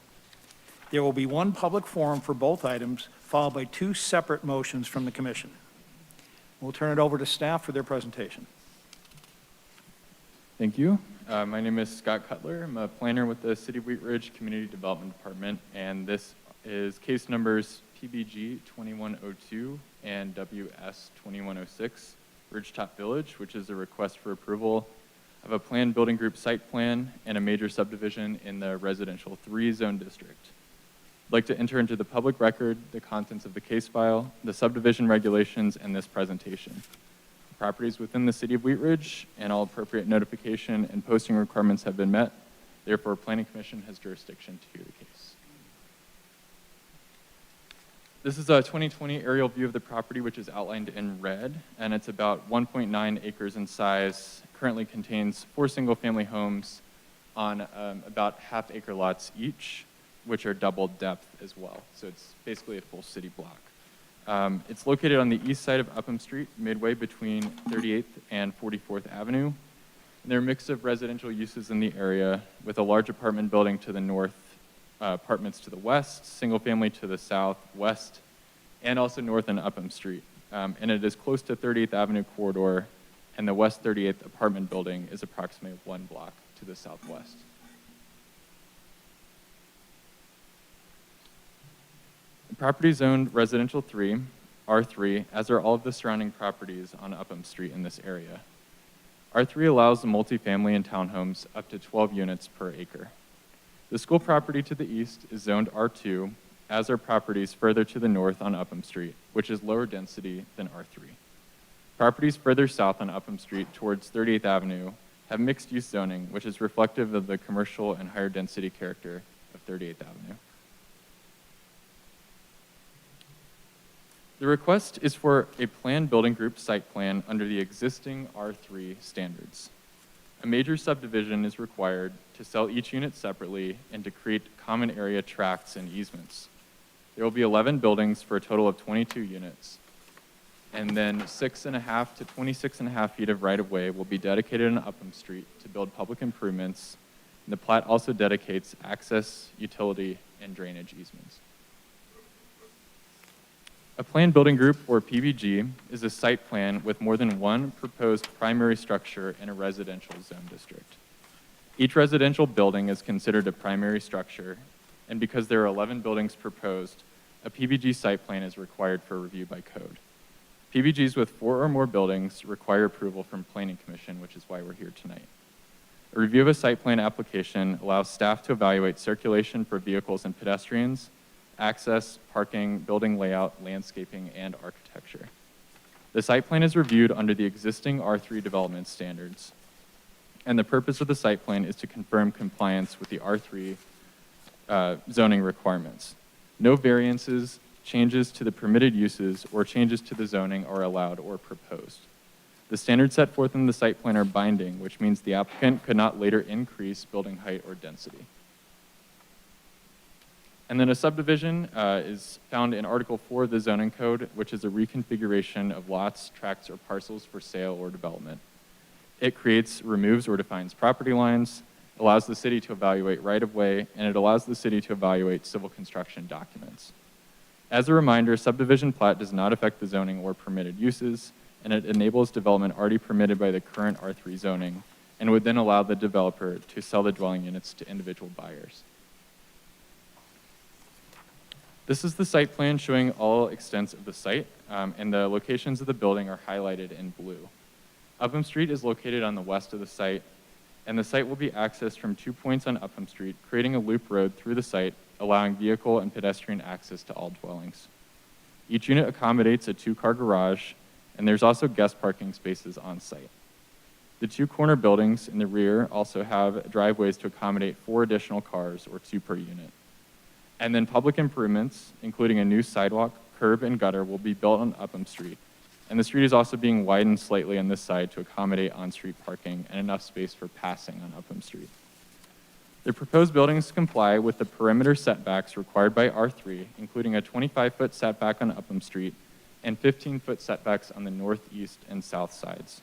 A: There will be one public forum for both items, followed by two separate motions from the commission. We'll turn it over to staff for their presentation.
N: Thank you. My name is Scott Cutler. I'm a planner with the City of Wheatridge Community Development Department, and this is case numbers PBG 2102 and WS 2106, Ridgetop Village, which is a request for approval of a planned building group site plan and a major subdivision in the residential 3 zone district. I'd like to enter into the public record the contents of the case file, the subdivision regulations, and this presentation. The properties within the City of Wheatridge and all appropriate notification and posting requirements have been met. Therefore, Planning Commission has jurisdiction to hear the case. This is a 2020 aerial view of the property, which is outlined in red, and it's about 1.9 acres in size. Currently contains 4 single-family homes on about half-acre lots each, which are double depth as well. So it's basically a full city block. It's located on the east side of Upham Street, midway between 38th and 44th Avenue. And there are a mix of residential uses in the area, with a large apartment building to the north, apartments to the west, single family to the southwest, and also north and Upham Street. And it is close to 38th Avenue corridor, and the West 38th apartment building is approximately 1 block to the southwest. The property is zoned residential 3, R3, as are all of the surrounding properties on Upham Street in this area. R3 allows the multifamily and townhomes up to 12 units per acre. The school property to the east is zoned R2, as are properties further to the north on Upham Street, which is lower density than R3. Properties further south on Upham Street towards 38th Avenue have mixed-use zoning, which is reflective of the commercial and higher density character of 38th Avenue. The request is for a planned building group site plan under the existing R3 standards. A major subdivision is required to sell each unit separately and to create common area tracts and easements. There will be 11 buildings for a total of 22 units. And then 6.5 to 26.5 feet of right-of-way will be dedicated on Upham Street to build public improvements. And the plat also dedicates access, utility, and drainage easements. A planned building group, or PBG, is a site plan with more than one proposed primary structure in a residential zone district. Each residential building is considered a primary structure, and because there are 11 buildings proposed, a PBG site plan is required for review by code. PBGs with 4 or more buildings require approval from Planning Commission, which is why we're here tonight. A review of a site plan application allows staff to evaluate circulation for vehicles and pedestrians, access, parking, building layout, landscaping, and architecture. The site plan is reviewed under the existing R3 development standards, and the purpose of the site plan is to confirm compliance with the R3 zoning requirements. No variances, changes to the permitted uses, or changes to the zoning are allowed or proposed. The standards set forth in the site plan are binding, which means the applicant could not later increase building height or density. And then a subdivision is found in Article 4 of the zoning code, which is a reconfiguration of lots, tracts, or parcels for sale or development. It creates, removes, or defines property lines, allows the city to evaluate right-of-way, and it allows the city to evaluate civil construction documents. As a reminder, subdivision plat does not affect the zoning or permitted uses, and it enables development already permitted by the current R3 zoning, and would then allow the developer to sell the dwelling units to individual buyers. This is the site plan showing all extents of the site, and the locations of the building are highlighted in blue. Upham Street is located on the west of the site, and the site will be accessed from 2 points on Upham Street, creating a loop road through the site, allowing vehicle and pedestrian access to all dwellings. Each unit accommodates a 2-car garage, and there's also guest parking spaces on site. The 2 corner buildings in the rear also have driveways to accommodate 4 additional cars, or 2 per unit. And then public improvements, including a new sidewalk, curb, and gutter, will be built on Upham Street. And the street is also being widened slightly on this side to accommodate on-street parking and enough space for passing on Upham Street. The proposed buildings comply with the perimeter setbacks required by R3, including a 25-foot setback on Upham Street and 15-foot setbacks on the northeast and south sides.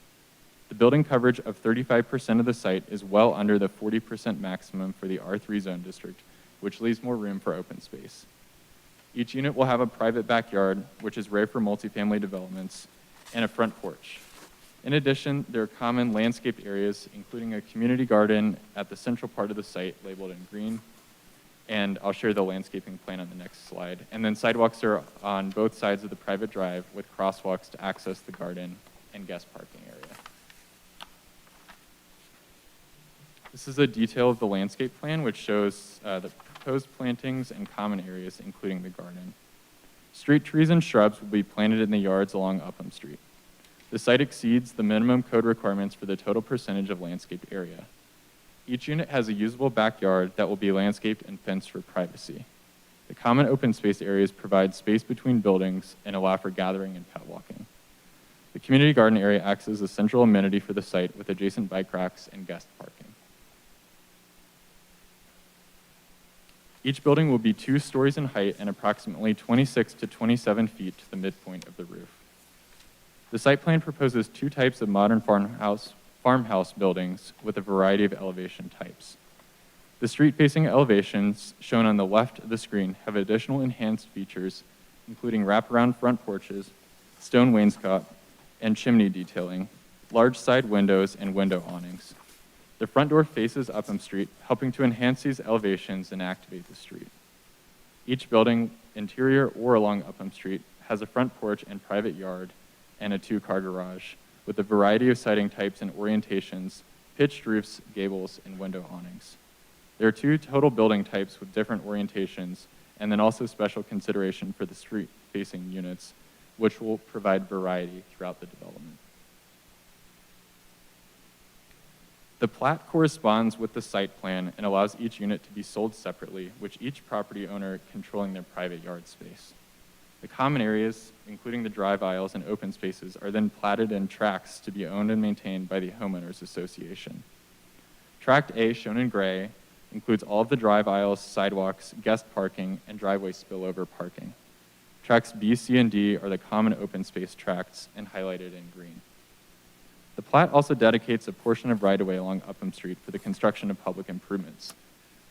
N: The building coverage of 35% of the site is well under the 40% maximum for the R3 zone district, which leaves more room for open space. Each unit will have a private backyard, which is rare for multifamily developments, and a front porch. In addition, there are common landscaped areas, including a community garden at the central part of the site labeled in green, and I'll share the landscaping plan on the next slide. And then sidewalks are on both sides of the private drive with crosswalks to access the garden and guest parking area. This is a detail of the landscape plan, which shows the proposed plantings and common areas, including the garden. Street trees and shrubs will be planted in the yards along Upham Street. The site exceeds the minimum code requirements for the total percentage of landscaped area. Each unit has a usable backyard that will be landscaped and fenced for privacy. The common open space areas provide space between buildings and allow for gathering and pet walking. The community garden area acts as a central amenity for the site with adjacent bike racks and guest parking. Each building will be 2 stories in height and approximately 26 to 27 feet to the midpoint of the roof. The site plan proposes 2 types of modern farmhouse buildings with a variety of elevation types. The street-facing elevations shown on the left of the screen have additional enhanced features, including wraparound front porches, stone wainscot, and chimney detailing, large side windows, and window awnings. The front door faces Upham Street, helping to enhance these elevations and activate the street. Each building, interior or along Upham Street, has a front porch and private yard and a 2-car garage with a variety of siding types and orientations, pitched roofs, gables, and window awnings. There are 2 total building types with different orientations, and then also special consideration for the street-facing units, which will provide variety throughout the development. The plat corresponds with the site plan and allows each unit to be sold separately, with each property owner controlling their private yard space. The common areas, including the drive aisles and open spaces, are then platted in tracts to be owned and maintained by the homeowners association. Tract A, shown in gray, includes all of the drive aisles, sidewalks, guest parking, and driveway spillover parking. Tracts B, C, and D are the common open space tracts and highlighted in green. The plat also dedicates a portion of right-of-way along Upham Street for the construction of public improvements.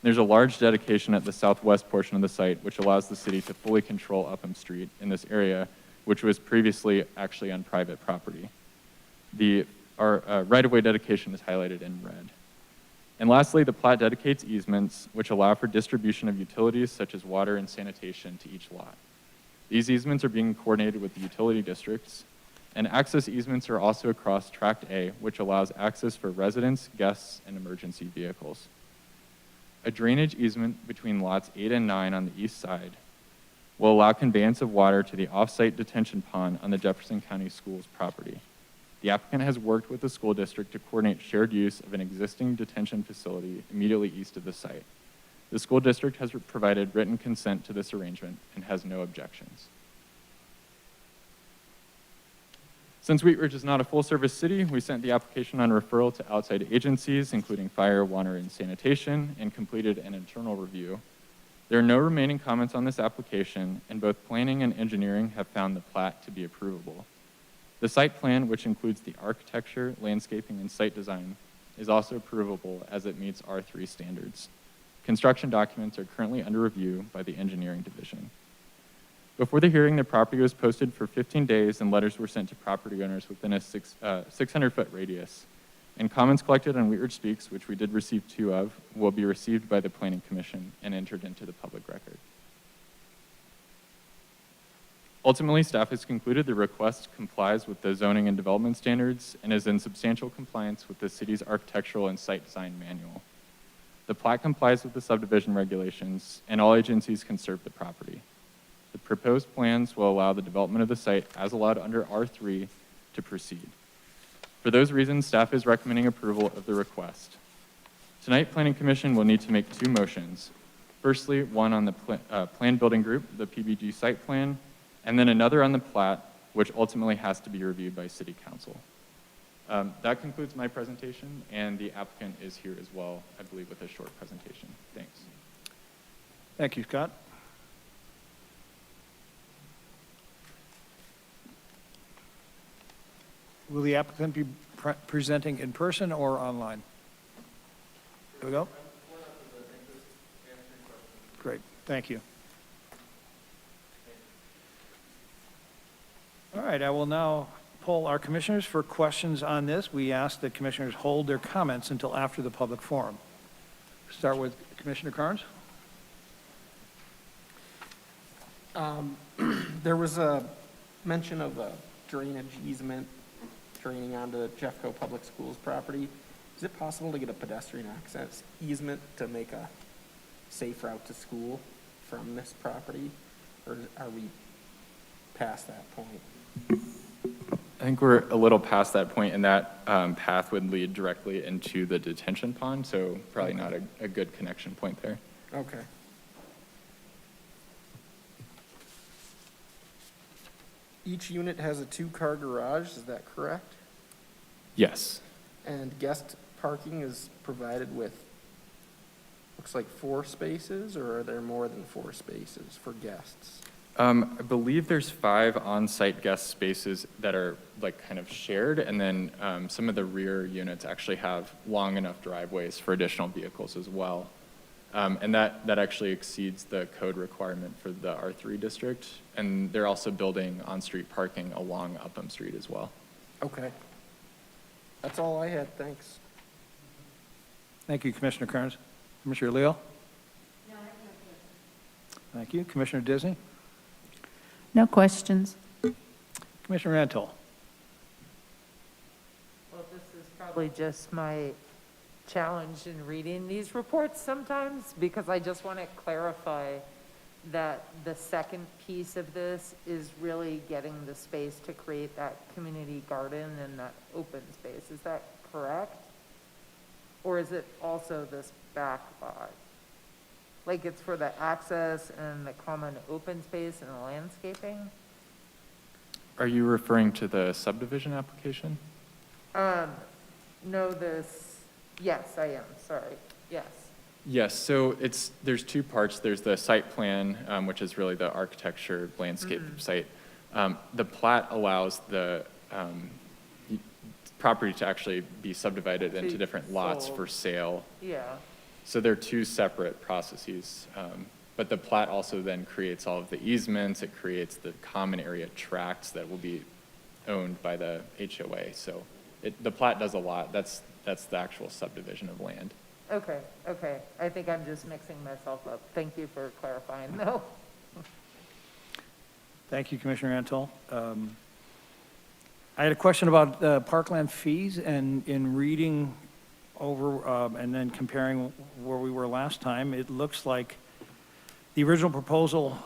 N: There's a large dedication at the southwest portion of the site, which allows the city to fully control Upham Street in this area, which was previously actually on private property. Our right-of-way dedication is highlighted in red. And lastly, the plat dedicates easements which allow for distribution of utilities such as water and sanitation to each lot. These easements are being coordinated with the utility districts, and access easements are also across Tract A, which allows access for residents, guests, and emergency vehicles. A drainage easement between lots 8 and 9 on the east side will allow conveyance of water to the off-site detention pond on the Jefferson County Schools property. The applicant has worked with the school district to coordinate shared use of an existing detention facility immediately east of the site. The school district has provided written consent to this arrangement and has no objections. Since Wheatridge is not a full-service city, we sent the application on referral to outside agencies, including fire, water, and sanitation, and completed an internal review. There are no remaining comments on this application, and both planning and engineering have found the plat to be approvable. The site plan, which includes the architecture, landscaping, and site design, is also approvable as it meets R3 standards. Construction documents are currently under review by the engineering division. Before the hearing, the property was posted for 15 days and letters were sent to property owners within a 600-foot radius. And comments collected on Wheatridge Speaks, which we did receive 2 of, will be received by the Planning Commission and entered into the public record. Ultimately, staff has concluded the request complies with the zoning and development standards and is in substantial compliance with the city's architectural and site design manual. The plat complies with the subdivision regulations, and all agencies can serve the property. The proposed plans will allow the development of the site as allowed under R3 to proceed. For those reasons, staff is recommending approval of the request. Tonight, Planning Commission will need to make 2 motions. Firstly, one on the plan building group, the PBG site plan, and then another on the plat, which ultimately has to be reviewed by City Council. That concludes my presentation, and the applicant is here as well, I believe, with a short presentation. Thanks.
A: Thank you, Scott. Will the applicant be presenting in person or online? There we go. Great, thank you. All right, I will now poll our commissioners for questions on this. We ask that commissioners hold their comments until after the public forum. Start with Commissioner Carnes.
G: There was a mention of a drainage easement draining onto Jeffco Public Schools property. Is it possible to get a pedestrian access easement to make a safe route to school from this property? Or are we past that point?
N: I think we're a little past that point, and that path would lead directly into the detention pond, so probably not a good connection point there.
G: Okay. Each unit has a 2-car garage, is that correct?
N: Yes.
G: And guest parking is provided with, looks like 4 spaces, or are there more than 4 spaces for guests?
N: I believe there's 5 on-site guest spaces that are like kind of shared, and then some of the rear units actually have long enough driveways for additional vehicles as well. And that actually exceeds the code requirement for the R3 district, and they're also building on-street parking along Upham Street as well.
G: Okay. That's all I had, thanks.
A: Thank you, Commissioner Carnes. Commissioner Leo?
I: No, I have no question.
A: Thank you. Commissioner Disney?
C: No questions.
A: Commissioner Antle?
D: Well, this is probably just my challenge in reading these reports sometimes, because I just want to clarify that the second piece of this is really getting the space to create that community garden and that open space. Is that correct? Or is it also this back lot? Like it's for the access and the common open space and the landscaping?
N: Are you referring to the subdivision application?
D: No, yes, I am, sorry, yes.
N: Yes, so there's 2 parts. There's the site plan, which is really the architecture landscape site. The plat allows the property to actually be subdivided into different lots
D: sold.
N: for sale.
D: Yeah,
N: So they're two separate processes. But the plat also then creates all of the easements, it creates the common area tracts that will be owned by the HOA. So the plat does a lot. That's the actual subdivision of land.
D: Okay, okay. I think I'm just mixing myself up. Thank you for clarifying, though.
A: Thank you, Commissioner Antal. I had a question about Parkland fees, and in reading over and then comparing where we were last time, it looks like the original proposal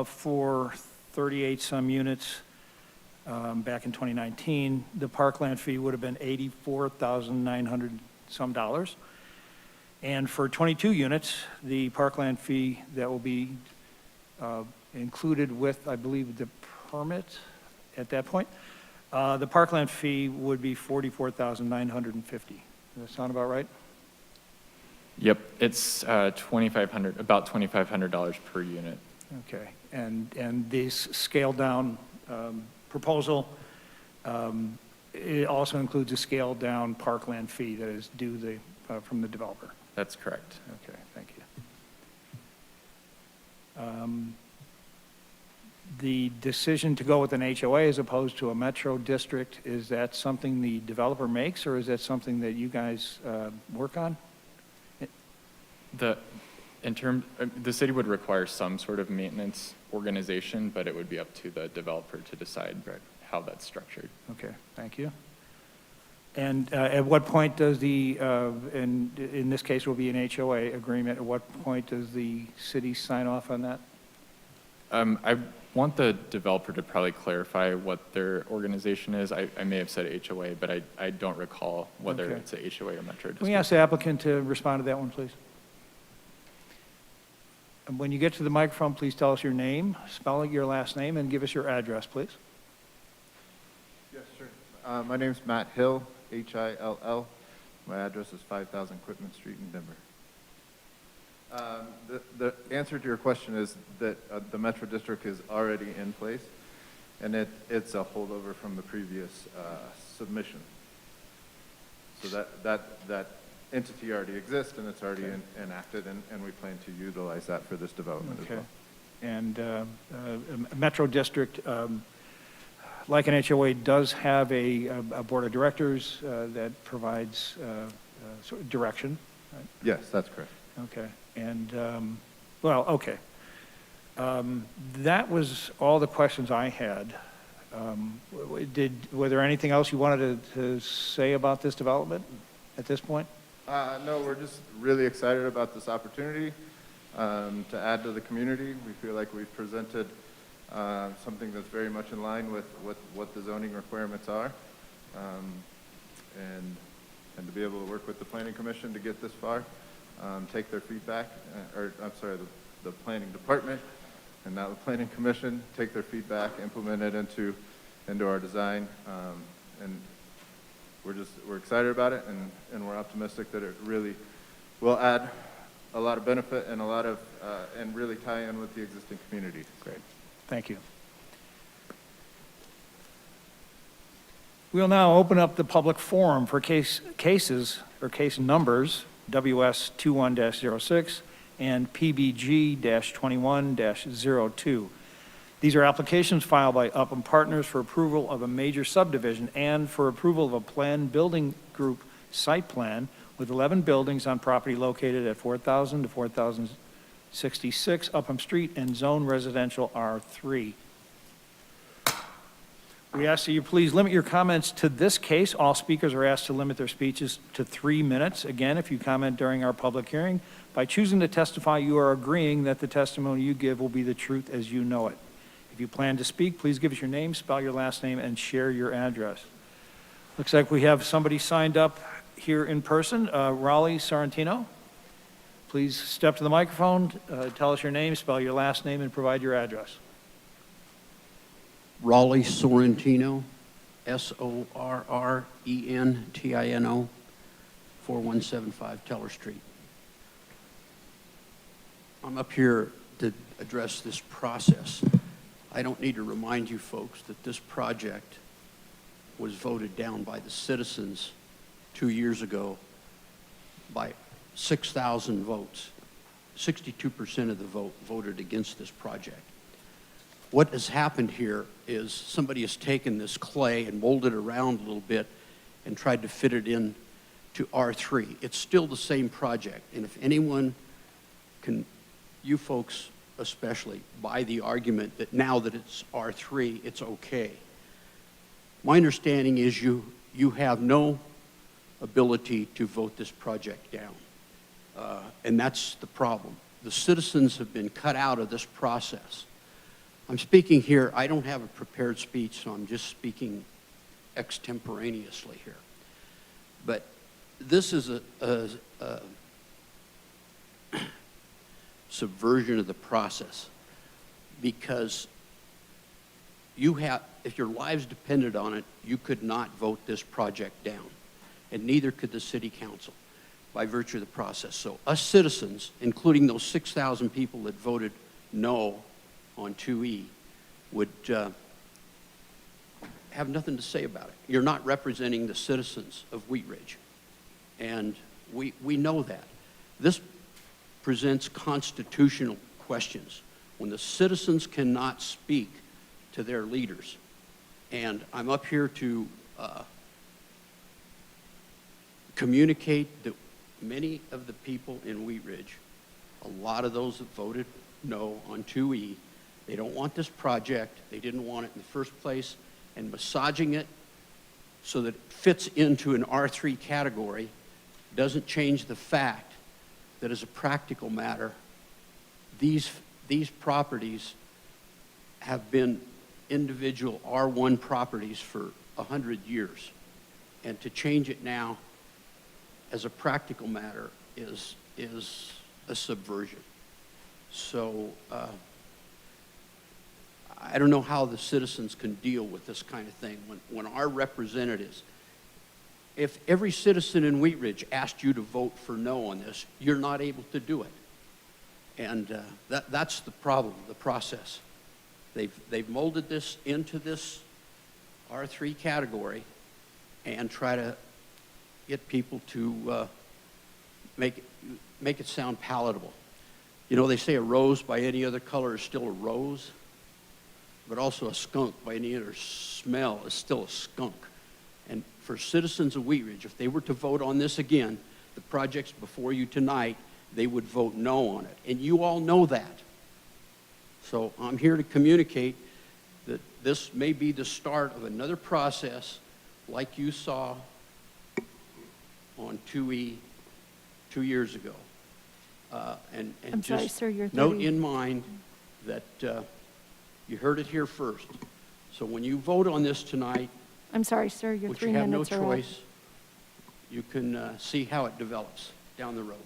A: for 38-some units back in 2019, the Parkland fee would have been $84,900 some dollars. And for 22 units, the Parkland fee that will be included with, I believe, the permit at that point, the Parkland fee would be $44,950. Does that sound about right?
N: Yep, it's about $2,500 per unit.
A: Okay, and this scaled-down proposal, it also includes a scaled-down Parkland fee that is due from the developer.
N: That's correct.
A: Okay, thank you. The decision to go with an HOA as opposed to a metro district, is that something the developer makes, or is that something that you guys work on?
N: The city would require some sort of maintenance organization, but it would be up to the developer to decide how that's structured.
A: Okay, thank you. And at what point does in this case will be an HOA agreement, at what point does the city sign off on that?
N: I want the developer to probably clarify what their organization is. I may have said HOA, but I don't recall whether
A: Okay.
N: it's a HOA or metro district.
A: Can we ask the applicant to respond to that one, please? And when you get to the microphone, please tell us your name, spell your last name, and give us your address, please.
O: Yes, sure. My name's Matt Hill, Hill. My address is 5000 Quitman Street in Denver. The answer to your question is that the Metro District is already in place, and it's a holdover from the previous submission. So that entity already exists, and it's already enacted, and we plan to utilize that for this development as well.
A: And Metro District, like an HOA, does have a board of directors that provides sort of direction, right?
O: Yes, that's correct.
A: Okay, and, well, okay. That was all the questions I had. Were there anything else you wanted to say about this development at this point?
O: No, we're just really excited about this opportunity to add to the community. We feel like we've presented something that's very much in line with what the zoning requirements are, and to be able to work with the Planning Commission to get this far, take their feedback, the Planning Department, and now the Planning Commission, take their feedback, implement it into our design, and we're excited about it, and we're optimistic that it really will add a lot of benefit and and really tie in with the existing community.
A: Great, thank you. We'll now open up the public forum for cases or case numbers WS 21-06 and PBG-21-02. These are applications filed by Upham Partners for approval of a major subdivision and for approval of a planned building group site plan with 11 buildings on property located at 4000 to 4066 Upham Street and zone residential R3. We ask that you please limit your comments to this case. All speakers are asked to limit their speeches to 3 minutes. Again, if you comment during our public hearing, by choosing to testify, you are agreeing that the testimony you give will be the truth as you know it. If you plan to speak, please give us your name, spell your last name, and share your address. Looks like we have somebody signed up here in person. Raleigh Sorrentino, please step to the microphone, tell us your name, spell your last name, and provide your address.
L: Raleigh Sorrentino, Sorrentino, 4175 Teller Street. I'm up here to address this process. I don't need to remind you folks that this project was voted down by the citizens 2 years ago by 6,000 votes. 62% of the vote voted against this project. What has happened here is somebody has taken this clay and molded it around a little bit and tried to fit it in to R3. It's still the same project, and if anyone can, you folks especially, buy the argument that now that it's R3, it's okay. My understanding is you have no ability to vote this project down, and that's the problem. The citizens have been cut out of this process. I'm speaking here, I don't have a prepared speech, so I'm just speaking extemporaneously here. But this is a subversion of the process, because you have, if your lives depended on it, you could not vote this project down, and neither could the city council by virtue of the process. So us citizens, including those 6,000 people that voted no on 2E, would have nothing to say about it. You're not representing the citizens of Wheatridge, and we know that. This presents constitutional questions when the citizens cannot speak to their leaders. And I'm up here to communicate that many of the people in Wheatridge, a lot of those that voted no on 2E, they don't want this project, they didn't want it in the first place, and massaging it so that it fits into an R3 category doesn't change the fact that as a practical matter, these properties have been individual R1 properties for 100 years. And to change it now as a practical matter is a subversion. So I don't know how the citizens can deal with this kind of thing when our representatives, if every citizen in Wheatridge asked you to vote for no on this, you're not able to do it. And that's the problem, the process. They've molded this into this R3 category and try to get people to make it sound palatable. You know, they say a rose by any other color is still a rose, but also a skunk by any other smell is still a skunk. And for citizens of Wheatridge, if they were to vote on this again, the projects before you tonight, they would vote no on it. And you all know that. So I'm here to communicate that this may be the start of another process like you saw on 2E 2 years ago. And
B: I'm sorry,
L: just
B: sir, you're
L: note
B: 30.
L: in mind that you heard it here first. So when you vote on this tonight,
B: I'm sorry, sir, your
L: which
B: 3
L: you have no
B: minutes are up.
L: choice, you can see how it develops down the road.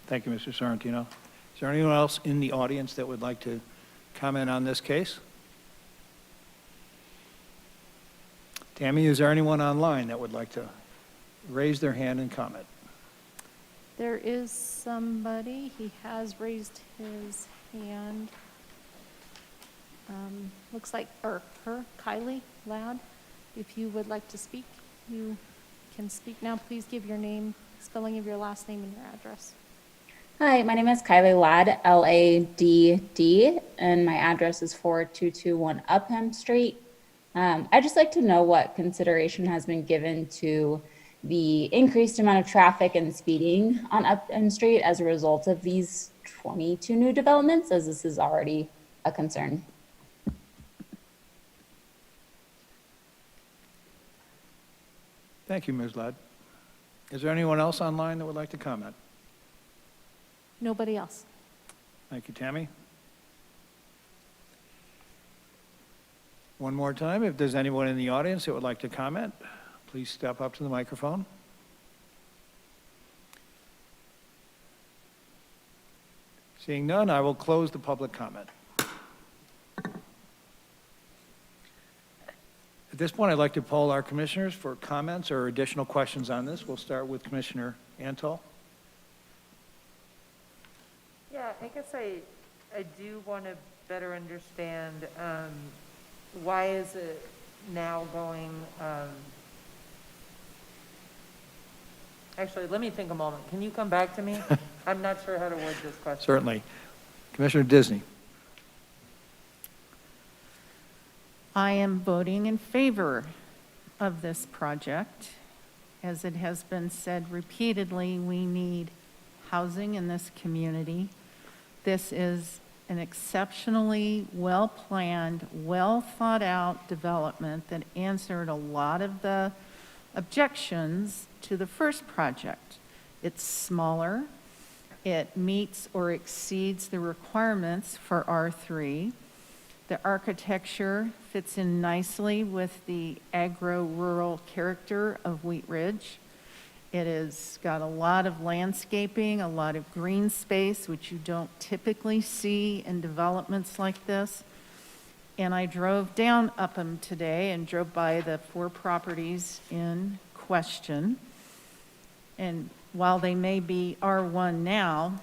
A: Thank you, Mr. Sorrentino. Is there anyone else in the audience that would like to comment on this case? Tammy, is there anyone online that would like to raise their hand and comment?
B: There is somebody, he has raised his hand. Looks like, or her, Kylie Ladd. If you would like to speak, you can speak now. Please give your name, spelling of your last name and your address.
P: Hi, my name is Kylie Ladd, L-A-D-D, and my address is 4221 Upham Street. I'd just like to know what consideration has been given to the increased amount of traffic and speeding on Upham Street as a result of these 22 new developments, as this is already a concern.
A: Thank you, Ms. Ladd. Is there anyone else online that would like to comment?
B: Nobody else.
A: Thank you, Tammy. One more time, if there's anyone in the audience that would like to comment, please step up to the microphone. Seeing none, I will close the public comment. At this point, I'd like to poll our commissioners for comments or additional questions on this. We'll start with Commissioner Antal.
D: Yeah, I guess I do want to better understand why is it now going Actually, let me think a moment. Can you come back to me? I'm not sure how to word this question.
A: Certainly. Commissioner Disney.
C: I am voting in favor of this project. As it has been said repeatedly, we need housing in this community. This is an exceptionally well-planned, well-thought-out development that answered a lot of the objections to the first project. It's smaller. It meets or exceeds the requirements for R3. The architecture fits in nicely with the agro-rural character of Wheatridge. It has got a lot of landscaping, a lot of green space, which you don't typically see in developments like this. And I drove down Upham today and drove by the 4 properties in question. And while they may be R1 now,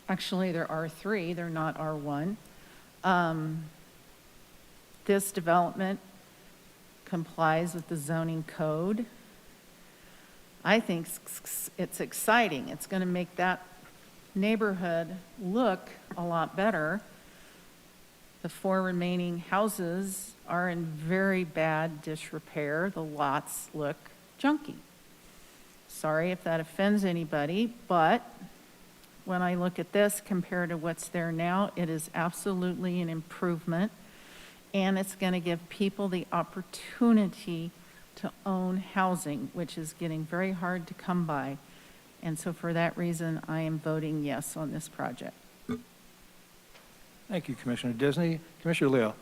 C: actually they're R3, they're not R1. This development complies with the zoning code. I think it's exciting. It's going to make that neighborhood look a lot better. The 4 remaining houses are in very bad disrepair. The lots look junky. Sorry if that offends anybody, but when I look at this compared to what's there now, it is absolutely an improvement, and it's going to give people the opportunity to own housing, which is getting very hard to come by. And so for that reason, I am voting yes on this project.
A: Thank you, Commissioner Disney. Commissioner Leo.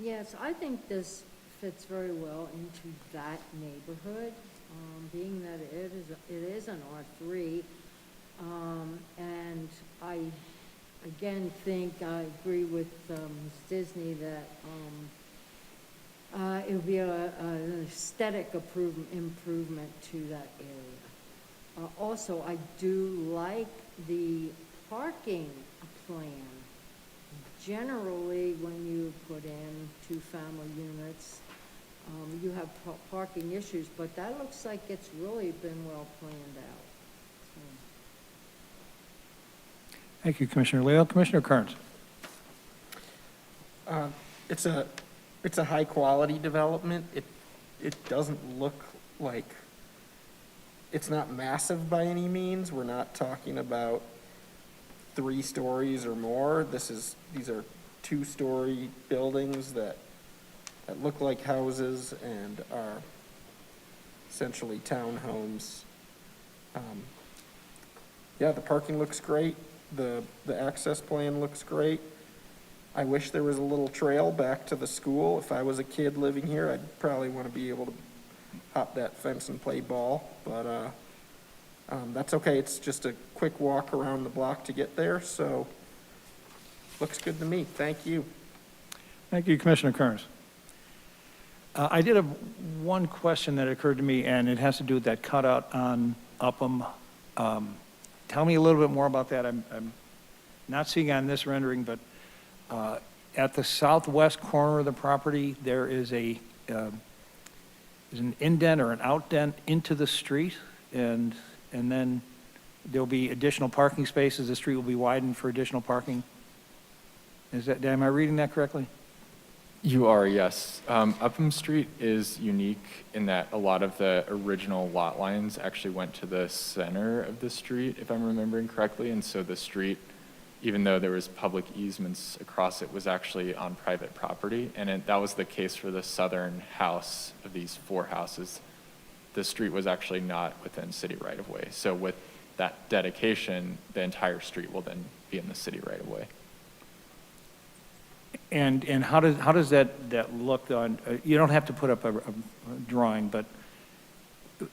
I: Yes, I think this fits very well into that neighborhood, being that it is an R3. And I, again, think I agree with Ms. Disney that it would be an aesthetic improvement to that area. Also, I do like the parking plan. Generally, when you put in 2-family units, you have parking issues, but that looks like it's really been well planned out.
A: Thank you, Commissioner Leo. Commissioner Kearns.
G: It's a high-quality development. It doesn't look like, it's not massive by any means. We're not talking about 3 stories or more. These are 2-story buildings that look like houses and are essentially townhomes. Yeah, the parking looks great. The access plan looks great. I wish there was a little trail back to the school. If I was a kid living here, I'd probably want to be able to hop that fence and play ball, but that's okay. It's just a quick walk around the block to get there, so looks good to me. Thank you.
A: Thank you, Commissioner Kearns. I did have one question that occurred to me, and it has to do with that cutout on Upham. Tell me a little bit more about that. I'm not seeing on this rendering, but at the southwest corner of the property, there is an indent or an outdent into the street, and then there'll be additional parking spaces. The street will be widened for additional parking. Am I reading that correctly?
N: You are, yes. Upham Street is unique in that a lot of the original lot lines actually went to the center of the street, if I'm remembering correctly, and so the street, even though there was public easements across it, was actually on private property, and that was the case for the southern house of these 4 houses. The street was actually not within city right-of-way, so with that dedication, the entire street will then be in the city right-of-way.
A: And how does that look on, you don't have to put up a drawing, but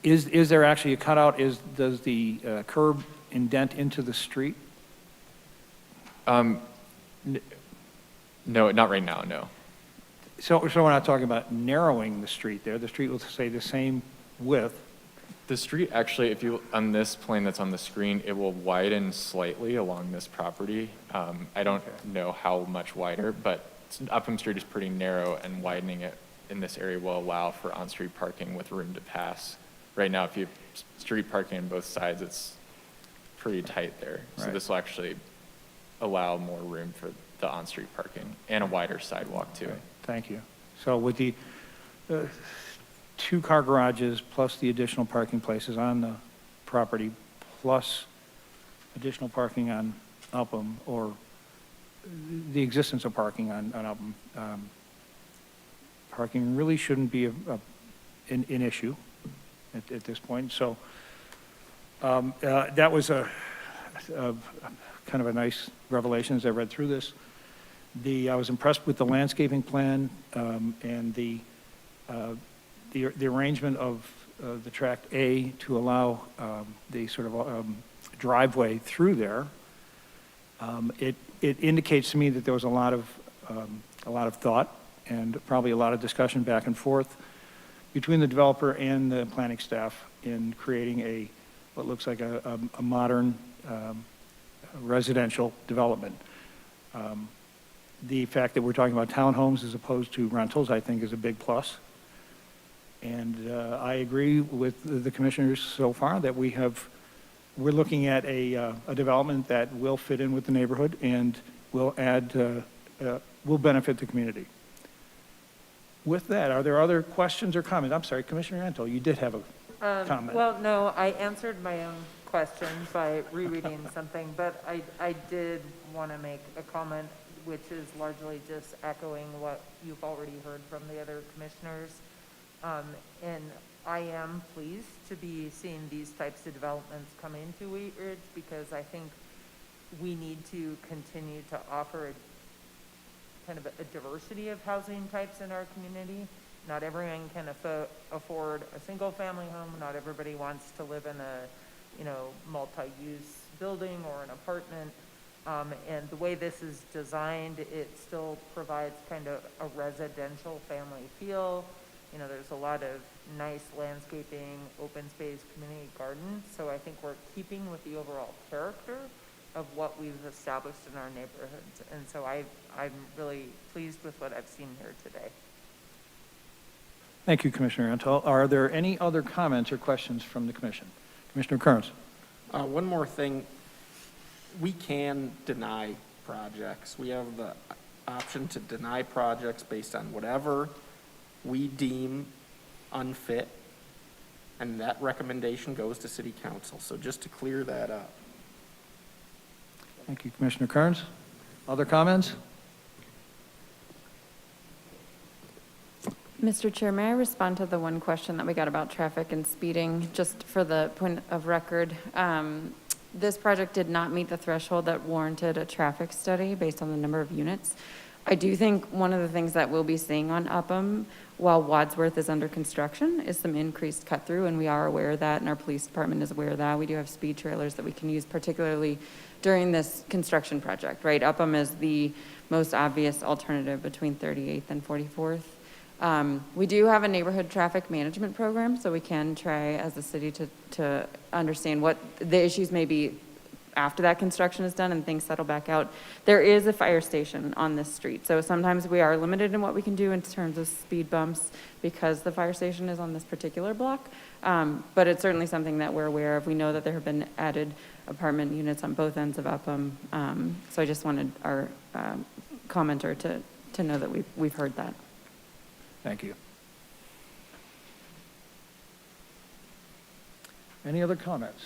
A: is there actually a cutout? Does the curb indent into the street?
N: No, not right now, no.
A: So we're not talking about narrowing the street there. The street will stay the same width.
N: The street actually, if you, on this plan that's on the screen, it will widen slightly along this property. I don't know how much wider, but Upham Street is pretty narrow, and widening it in this area will allow for on-street parking with room to pass. Right now, if you have street parking on both sides, it's pretty tight there. So
A: Right.
N: this will actually allow more room for the on-street parking and a wider sidewalk too.
A: Thank you. So with the 2-car garages plus the additional parking places on the property, plus additional parking on Upham, or the existence of parking on Upham, parking really shouldn't be an issue at this point. So that was a kind of a nice revelation as I read through this. I was impressed with the landscaping plan and the arrangement of the tract A to allow the sort of driveway through there. It indicates to me that there was a lot of thought and probably a lot of discussion back and forth between the developer and the planning staff in creating what looks like a modern residential development. The fact that we're talking about townhomes as opposed to rentals, I think, is a big plus. And I agree with the commissioners so far that we're looking at a development that will fit in with the neighborhood and will will benefit the community. With that, are there other questions or comments? I'm sorry, Commissioner Antle, you did have a comment.
D: Well, no, I answered my own question by rereading something, but I did want to make a comment, which is largely just echoing what you've already heard from the other commissioners. And I am pleased to be seeing these types of developments come into Wheatridge, because I think we need to continue to offer kind of a diversity of housing types in our community. Not everyone can afford a single-family home. Not everybody wants to live in a, multi-use building or an apartment. And the way this is designed, it still provides kind of a residential family feel. There's a lot of nice landscaping, open space, community gardens. So I think we're keeping with the overall character of what we've established in our neighborhoods. And so I'm really pleased with what I've seen here today.
A: Thank you, Commissioner Antle. Are there any other comments or questions from the commission? Commissioner Kearns.
G: One more thing. We can deny projects. We have the option to deny projects based on whatever we deem unfit, and that recommendation goes to City Council. So just to clear that up.
A: Thank you, Commissioner Kearns. Other comments?
F: Mr. Chair, may I respond to the one question that we got about traffic and speeding, just for the point of record? This project did not meet the threshold that warranted a traffic study based on the number of units. I do think one of the things that we'll be seeing on Upham while Wadsworth is under construction is some increased cut through, and we are aware of that, and our police department is aware of that. We do have speed trailers that we can use, particularly during this construction project, right? Upham is the most obvious alternative between 38th and 44th. We do have a neighborhood traffic management program, so we can try as a city to understand what the issues may be after that construction is done and things settle back out. There is a fire station on this street, so sometimes we are limited in what we can do in terms of speed bumps because the fire station is on this particular block. But it's certainly something that we're aware of. We know that there have been added apartment units on both ends of Upham. So I just wanted our commenter to know that we've heard that.
A: Thank you. Any other comments?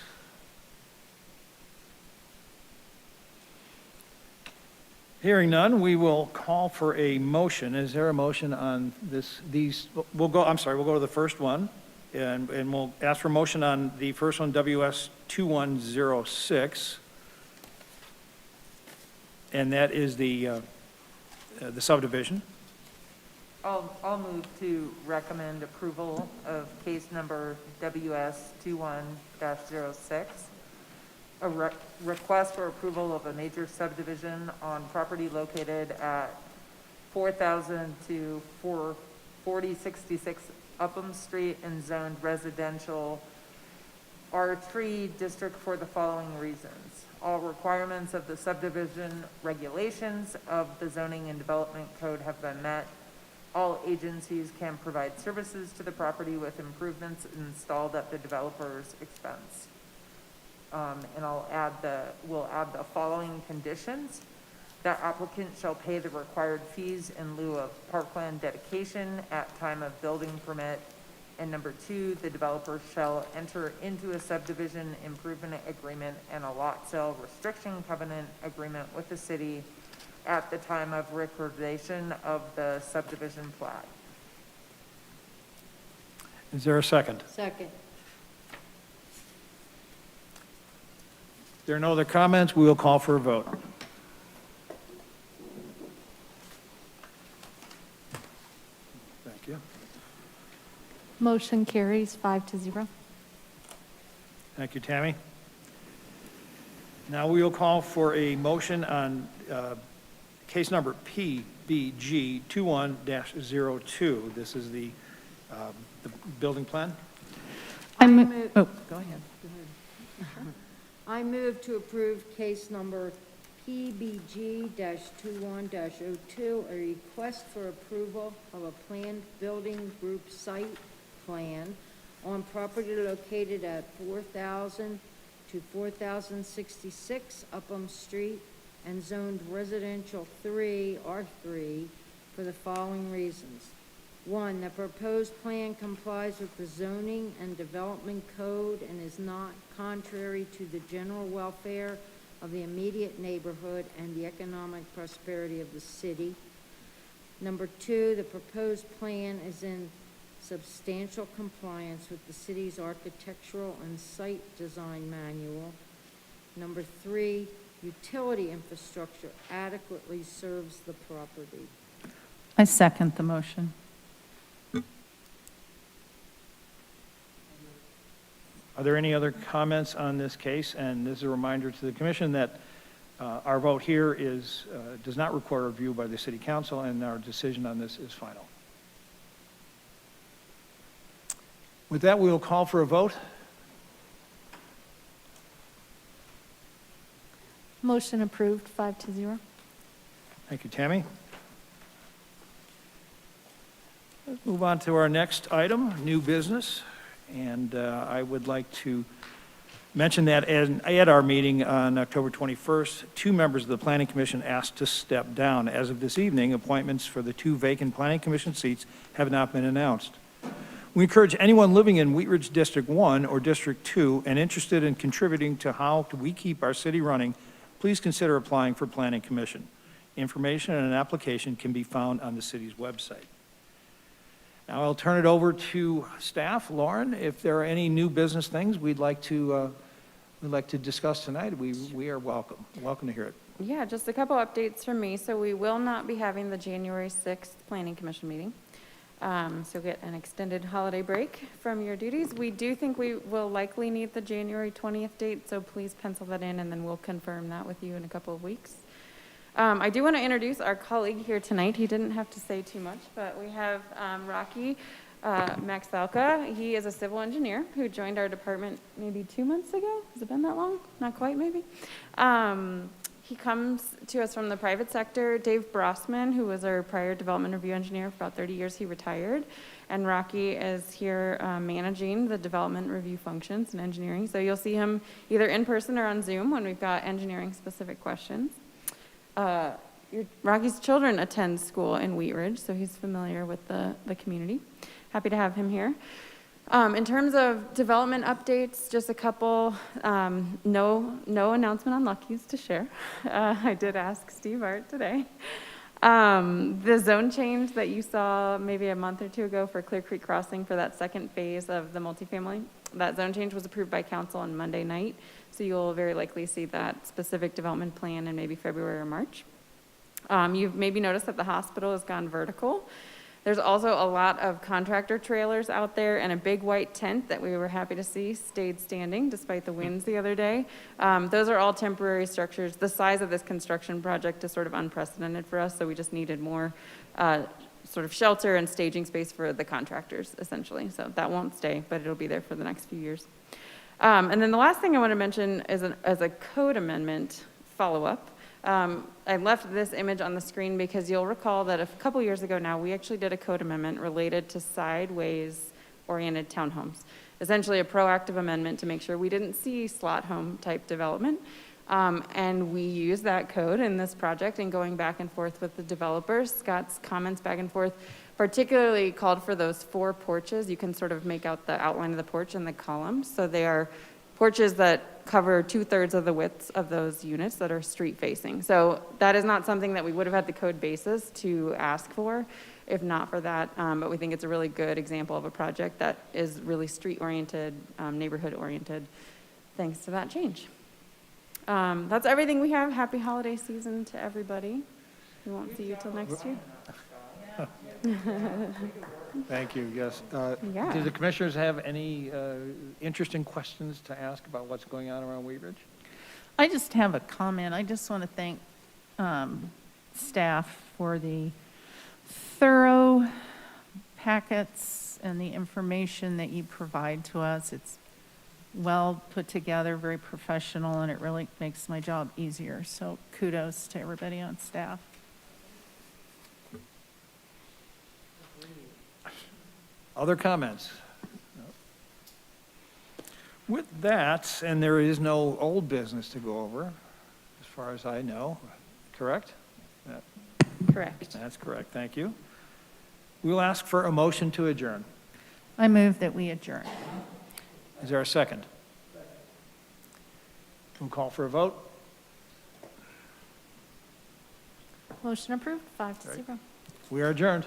A: Hearing none, we will call for a motion. Is there a motion on these? We'll go to the first one, and we'll ask for a motion on the first one, WS 2106. And that is the subdivision.
D: I'll move to recommend approval of case number WS 21-06. A request for approval of a major subdivision on property located at 4,000 to 4066 Upham Street and zoned residential R3 district for the following reasons. All requirements of the subdivision regulations of the zoning and development code have been met. all agencies can provide services to the property with improvements installed at the developer's expense. And we'll add the following conditions. That applicant shall pay the required fees in lieu of parkland dedication at time of building permit. And number 2, the developer shall enter into a subdivision improvement agreement and a lot sale restriction covenant agreement with the city at the time of recordation of the subdivision plat.
A: Is there a second?
I: Second.
A: If there are no other comments, we will call for a vote. Thank you.
B: Motion carries 5-0.
A: Thank you, Tammy. Now we will call for a motion on case number PBG 21-02. This is the building plan.
C: Go ahead.
I: I move to approve case number PBG-21-02, a request for approval of a planned building group site plan on property located at 4,000 to 4,066 Upham Street and zoned residential 3, R3, for the following reasons. 1, the proposed plan complies with the zoning and development code and is not contrary to the general welfare of the immediate neighborhood and the economic prosperity of the city. Number 2, the proposed plan is in substantial compliance with the city's architectural and site design manual. Number 3, utility infrastructure adequately serves the property.
C: I second the motion.
A: Are there any other comments on this case? And this is a reminder to the commission that our vote here does not require review by the city council, and our decision on this is final. With that, we will call for a vote.
B: Motion approved, 5-0.
A: Thank you, Tammy. Let's move on to our next item, new business. And I would like to mention that at our meeting on October 21st, 2 members of the Planning Commission asked to step down. As of this evening, appointments for the 2 vacant Planning Commission seats have not been announced. We encourage anyone living in Wheatridge District 1 or District 2 and interested in contributing to how we keep our city running, please consider applying for Planning Commission. Information and an application can be found on the city's website. Now I'll turn it over to staff. Lauren, if there are any new business things we'd like to discuss tonight, we are welcome to hear it.
F: Yeah, just a couple updates from me. So we will not be having the January 6th Planning Commission meeting. So get an extended holiday break from your duties. We do think we will likely need the January 20th date, so please pencil that in and then we'll confirm that with you in a couple of weeks. I do want to introduce our colleague here tonight. He didn't have to say too much, but we have Rocky Maxalka. He is a civil engineer who joined our department maybe 2 months ago. Has it been that long? Not quite, maybe. He comes to us from the private sector. Dave Brossman, who was our prior development review engineer for about 30 years, he retired. And Rocky is here managing the development review functions and engineering. So you'll see him either in person or on Zoom when we've got engineering-specific questions. Rocky's children attend school in Wheatridge, so he's familiar with the community. Happy to have him here. In terms of development updates, just a couple, no announcement on Lucky's to share. I did ask Steve Art today. The zone change that you saw maybe a month or 2 ago for Clear Creek Crossing for that second phase of the multifamily, that zone change was approved by council on Monday night. So you'll very likely see that specific development plan in maybe February or March. You've maybe noticed that the hospital has gone vertical. There's also a lot of contractor trailers out there, and a big white tent that we were happy to see stayed standing despite the winds the other day. Those are all temporary structures. The size of this construction project is sort of unprecedented for us, so we just needed more sort of shelter and staging space for the contractors, essentially. So that won't stay, but it'll be there for the next few years. And then the last thing I want to mention is as a code amendment follow-up. I left this image on the screen because you'll recall that a couple years ago now, we actually did a code amendment related to sideways-oriented townhomes. Essentially a proactive amendment to make sure we didn't see slot home type development. And we used that code in this project and going back and forth with the developers. Scott's comments back and forth particularly called for those 4 porches. You can sort of make out the outline of the porch in the columns. So they are porches that cover 2/3 of the widths of those units that are street facing. So that is not something that we would have had the code basis to ask for if not for that. But we think it's a really good example of a project that is really street oriented, neighborhood oriented, thanks to that change. That's everything we have. Happy holiday season to everybody. We won't see you till next year.
A: Thank you, yes.
F: Yeah.
A: Do the commissioners have any interesting questions to ask about what's going on around Wheatridge?
C: I just have a comment. I just want to thank staff for the thorough packets and the information that you provide to us. It's well put together, very professional, and it really makes my job easier. So kudos to everybody on staff.
A: Other comments? With that, and there is no old business to go over, as far as I know, correct?
F: Correct.
A: That's correct, thank you. We'll ask for a motion to adjourn.
C: I move that we adjourn.
A: Is there a second? We'll call for a vote.
B: Motion approved, 5-0.
A: We are adjourned.